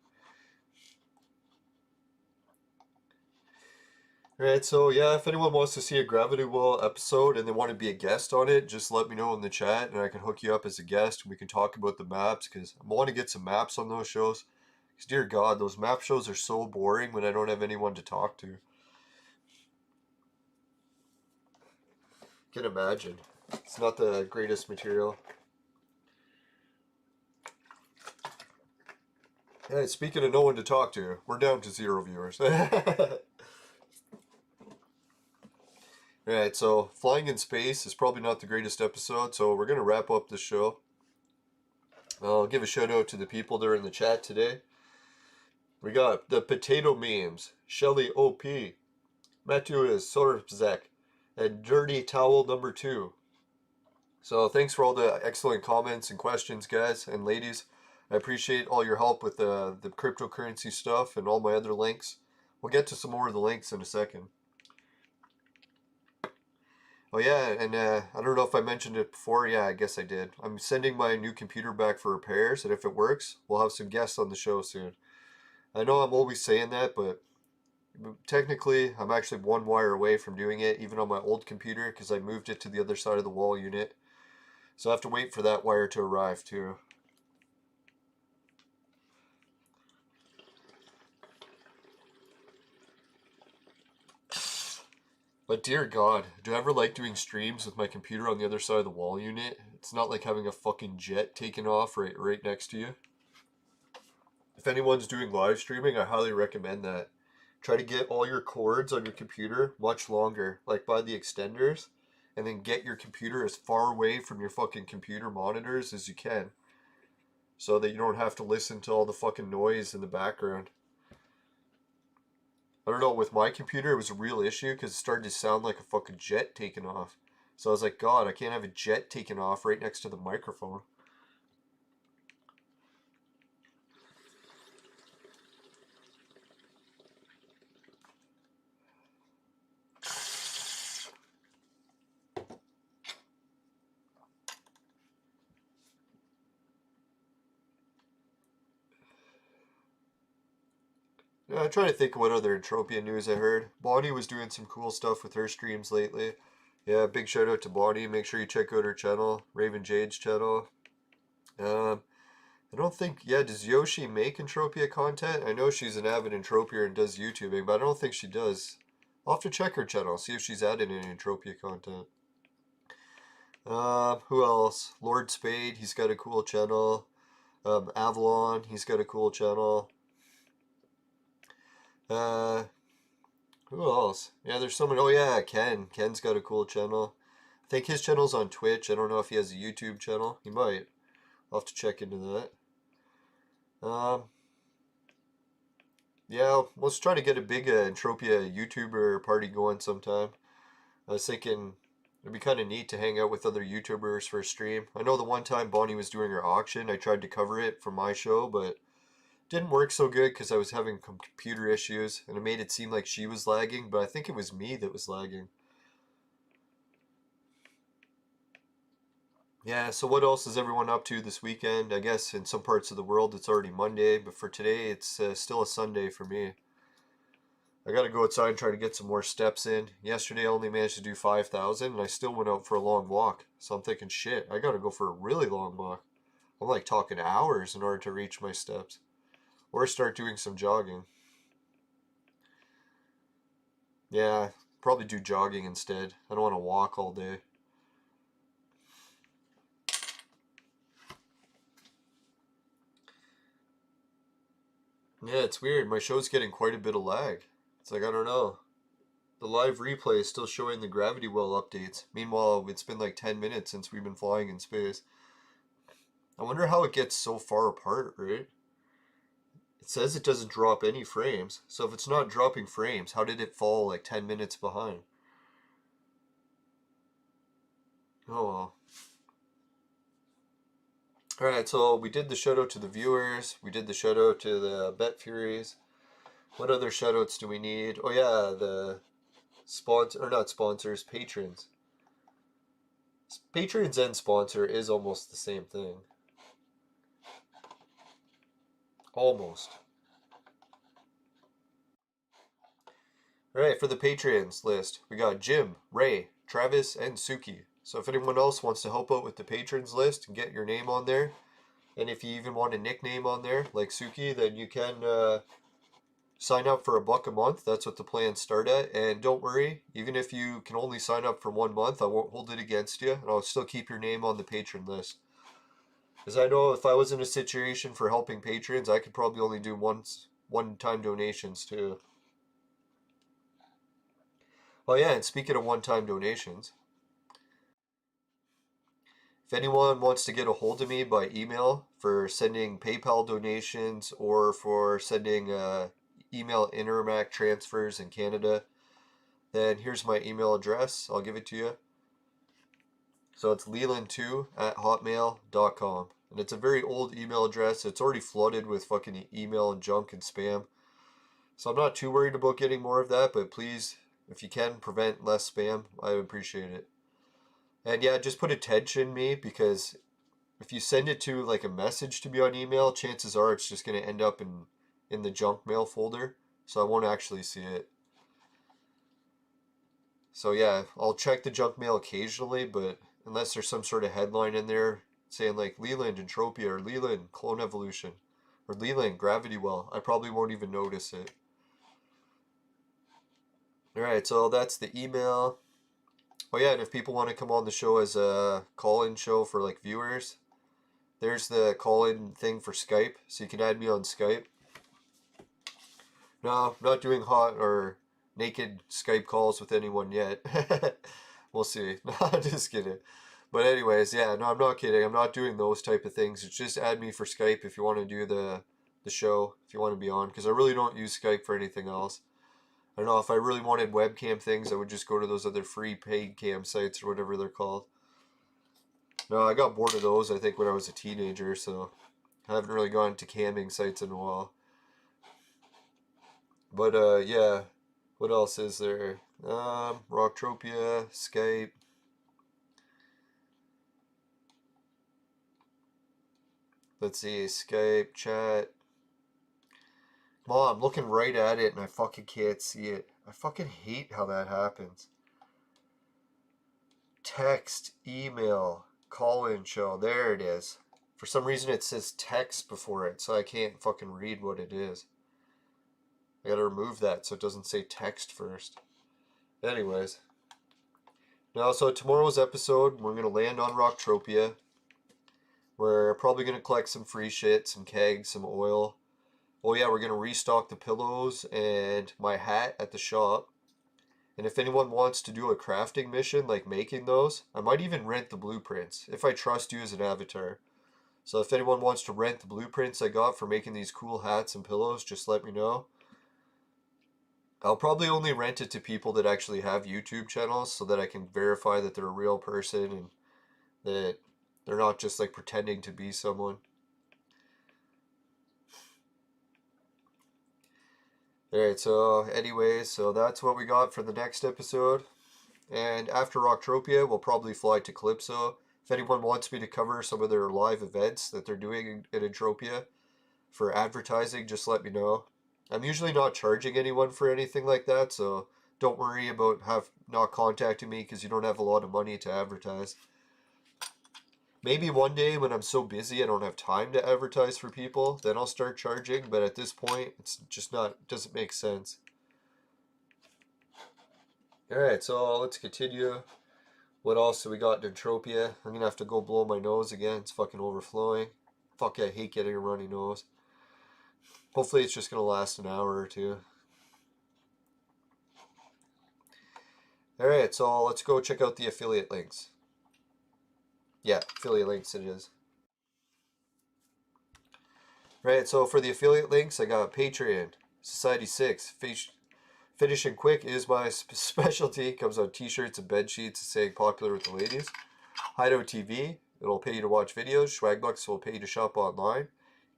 Alright, so yeah, if anyone wants to see a Gravity Well episode and they want to be a guest on it, just let me know in the chat and I can hook you up as a guest and we can talk about the maps because I want to get some maps on those shows. Because dear God, those map shows are so boring when I don't have anyone to talk to. Can imagine. It's not the greatest material. Hey, speaking of no one to talk to, we're down to 0 viewers. Alright, so flying in space is probably not the greatest episode, so we're going to wrap up the show. I'll give a shout out to the people that are in the chat today. We got the Potato Memes, Shelly OP, Matthews Sorzek, and Dirty Towel number 2. So thanks for all the excellent comments and questions, guys and ladies. I appreciate all your help with the cryptocurrency stuff and all my other links. We'll get to some more of the links in a second. Oh yeah, and I don't know if I mentioned it before. Yeah, I guess I did. I'm sending my new computer back for repairs, and if it works, we'll have some guests on the show soon. I know I'm always saying that, but technically I'm actually one wire away from doing it, even on my old computer, because I moved it to the other side of the wall unit. So I have to wait for that wire to arrive too. But dear God, do I ever like doing streams with my computer on the other side of the wall unit? It's not like having a fucking jet taken off right next to you. If anyone's doing live streaming, I highly recommend that. Try to get all your cords on your computer much longer, like by the extenders, and then get your computer as far away from your fucking computer monitors as you can, so that you don't have to listen to all the fucking noise in the background. I don't know, with my computer it was a real issue because it started to sound like a fucking jet taking off. So I was like, God, I can't have a jet taking off right next to the microphone. Yeah, I'm trying to think of what other Entropia news I heard. Bonnie was doing some cool stuff with her streams lately. Yeah, big shout out to Bonnie. Make sure you check out her channel, Raven Jade's channel. I don't think, yeah, does Yoshi make Entropia content? I know she's an avid Entropier and does YouTubing, but I don't think she does. I'll have to check her channel, see if she's added any Entropia content. Who else? Lord Spade, he's got a cool channel. Avalon, he's got a cool channel. Who else? Yeah, there's someone. Oh yeah, Ken. Ken's got a cool channel. I think his channel's on Twitch. I don't know if he has a YouTube channel. He might. I'll have to check into that. Yeah, let's try to get a big Entropia YouTuber party going sometime. I was thinking it'd be kind of neat to hang out with other YouTubers for a stream. I know the one time Bonnie was doing her auction, I tried to cover it for my show, but didn't work so good because I was having computer issues and it made it seem like she was lagging, but I think it was me that was lagging. Yeah, so what else is everyone up to this weekend? I guess in some parts of the world it's already Monday, but for today it's still a Sunday for me. I gotta go outside and try to get some more steps in. Yesterday I only managed to do 5,000 and I still went out for a long walk. So I'm thinking, shit, I gotta go for a really long walk. I'm like talking hours in order to reach my steps. Or start doing some jogging. Yeah, probably do jogging instead. I don't want to walk all day. Yeah, it's weird. My show's getting quite a bit of lag. It's like, I don't know. The live replay is still showing the gravity well updates. Meanwhile, it's been like 10 minutes since we've been flying in space. I wonder how it gets so far apart, right? It says it doesn't drop any frames. So if it's not dropping frames, how did it fall like 10 minutes behind? Oh well. Alright, so we did the shout out to the viewers. We did the shout out to the Bet Furies. What other shout outs do we need? Oh yeah, the sponsor, or not sponsors, patrons. Patrons and sponsor is almost the same thing. Almost. Alright, for the patrons list, we got Jim, Ray, Travis, and Suki. So if anyone else wants to help out with the patrons list and get your name on there, and if you even want a nickname on there, like Suki, then you can sign up for $1 a month. That's what the plans start at. And don't worry, even if you can only sign up for 1 month, I won't hold it against you, and I'll still keep your name on the patron list. Because I know if I was in a situation for helping patrons, I could probably only do one-time donations too. Oh yeah, and speaking of one-time donations, if anyone wants to get a hold of me by email for sending PayPal donations or for sending email Intermac transfers in Canada, then here's my email address. I'll give it to you. So it's leland2@hotmail.com. And it's a very old email address. It's already flooded with fucking email and junk and spam. So I'm not too worried about getting more of that, but please, if you can, prevent less spam. I appreciate it. And yeah, just put attention me, because if you send it to like a message to me on email, chances are it's just going to end up in in the junk mail folder, so I won't actually see it. So yeah, I'll check the junk mail occasionally, but unless there's some sort of headline in there saying like Leland Entropia or Leland Clone Evolution or Leland Gravity Well, I probably won't even notice it. Alright, so that's the email. Oh yeah, and if people want to come on the show as a call-in show for like viewers, there's the call-in thing for Skype, so you can add me on Skype. No, I'm not doing hot or naked Skype calls with anyone yet. We'll see. No, just kidding. But anyways, yeah, no, I'm not kidding. I'm not doing those type of things. It's just add me for Skype if you want to do the show, if you want to be on, because I really don't use Skype for anything else. I don't know, if I really wanted webcam things, I would just go to those other free paid cam sites or whatever they're called. No, I got bored of those, I think, when I was a teenager, so I haven't really gone to camming sites in a while. But, yeah, what else is there? Rocktropia, Skype. Let's see, Skype, chat. Come on, I'm looking right at it and I fucking can't see it. I fucking hate how that happens. Text, email, call-in show. There it is. For some reason it says text before it, so I can't fucking read what it is. I gotta remove that so it doesn't say text first. Anyways. Now, so tomorrow's episode, we're gonna land on Rocktropia. We're probably gonna collect some free shit, some kegs, some oil. Oh yeah, we're going to restock the pillows and my hat at the shop. And if anyone wants to do a crafting mission, like making those, I might even rent the blueprints, if I trust you as an avatar. So if anyone wants to rent the blueprints I got for making these cool hats and pillows, just let me know. I'll probably only rent it to people that actually have YouTube channels, so that I can verify that they're a real person and that they're not just like pretending to be someone. Alright, so anyways, so that's what we got for the next episode. And after Rocktropia, we'll probably fly to Calypso. If anyone wants me to cover some of their live events that they're doing in Entropia for advertising, just let me know. I'm usually not charging anyone for anything like that, so don't worry about not contacting me because you don't have a lot of money to advertise. Maybe one day when I'm so busy I don't have time to advertise for people, then I'll start charging, but at this point, it's just not, it doesn't make sense. Alright, so let's continue. What else do we got in Entropia? I'm gonna have to go blow my nose again, it's fucking overflowing. Fuck, I hate getting a runny nose. Hopefully it's just gonna last an hour or two. Alright, so let's go check out the affiliate links. Yeah, affiliate links it is. Right, so for the affiliate links, I got Patreon, Society 6, Finishing Quick is my specialty, comes on t-shirts and bed sheets, saying popular with the ladies. Hideout TV, it'll pay you to watch videos. Swagbucks will pay you to shop online.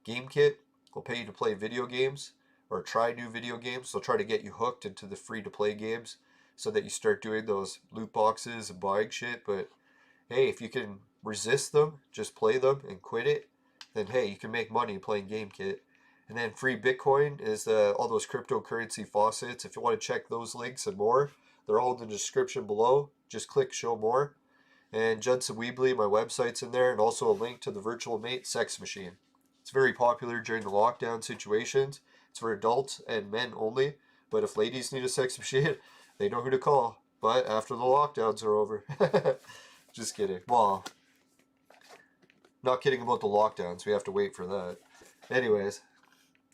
GameKit will pay you to play video games, or try new video games. They'll try to get you hooked into the free-to-play games, so that you start doing those loot boxes and buying shit, but hey, if you can resist them, just play them and quit it, then hey, you can make money playing GameKit. And then free Bitcoin is all those cryptocurrency faucets. If you want to check those links and more, they're all in the description below. Just click show more. And Judson Weebly, my website's in there, and also a link to the Virtual Mate sex machine. It's very popular during the lockdown situations. It's for adults and men only, but if ladies need a sex machine, they know who to call. But after the lockdowns are over. Just kidding. Well, not kidding about the lockdowns. We have to wait for that. Anyways,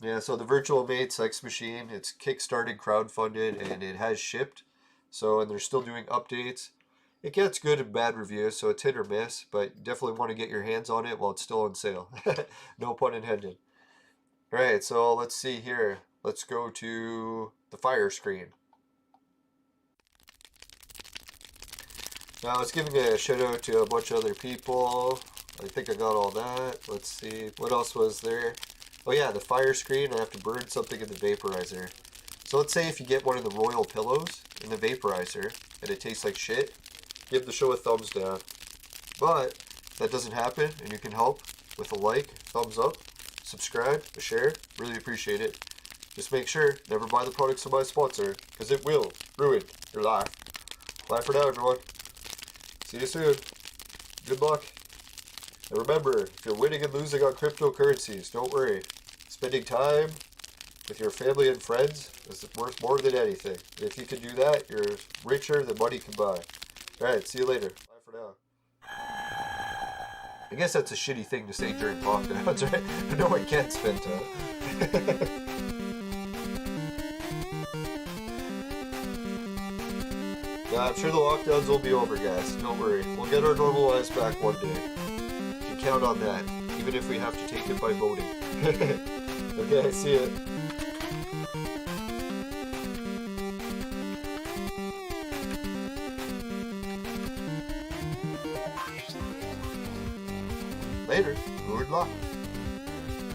yeah, so the Virtual Mate sex machine, it's kickstarted, crowdfunded, and it has shipped. So, and they're still doing updates. It gets good and bad reviews, so it's hit or miss, but you definitely want to get your hands on it while it's still on sale. No pun intended. Alright, so let's see here. Let's go to the fire screen. Now, I was giving a shout out to a bunch of other people. I think I got all that. Let's see. What else was there? Oh yeah, the fire screen. I have to burn something in the vaporizer. So let's say if you get one of the royal pillows in the vaporizer and it tastes like shit, give the show a thumbs down. But if that doesn't happen and you can help with a like, thumbs up, subscribe, a share. Really appreciate it. Just make sure, never buy the products of my sponsor, because it will ruin your life. Bye for now, everyone. See you soon. Good luck. And remember, if you're winning and losing on cryptocurrencies, don't worry. Spending time with your family and friends is worth more than anything. If you can do that, you're richer than money can buy. Alright, see you later. Bye for now. I guess that's a shitty thing to say during lockdowns, right? I know I can't spend time. Yeah, I'm sure the lockdowns will be over, guys. Don't worry. We'll get our normal lives back one day. You can count on that, even if we have to take it by voting. Okay, see ya. Later. Good luck.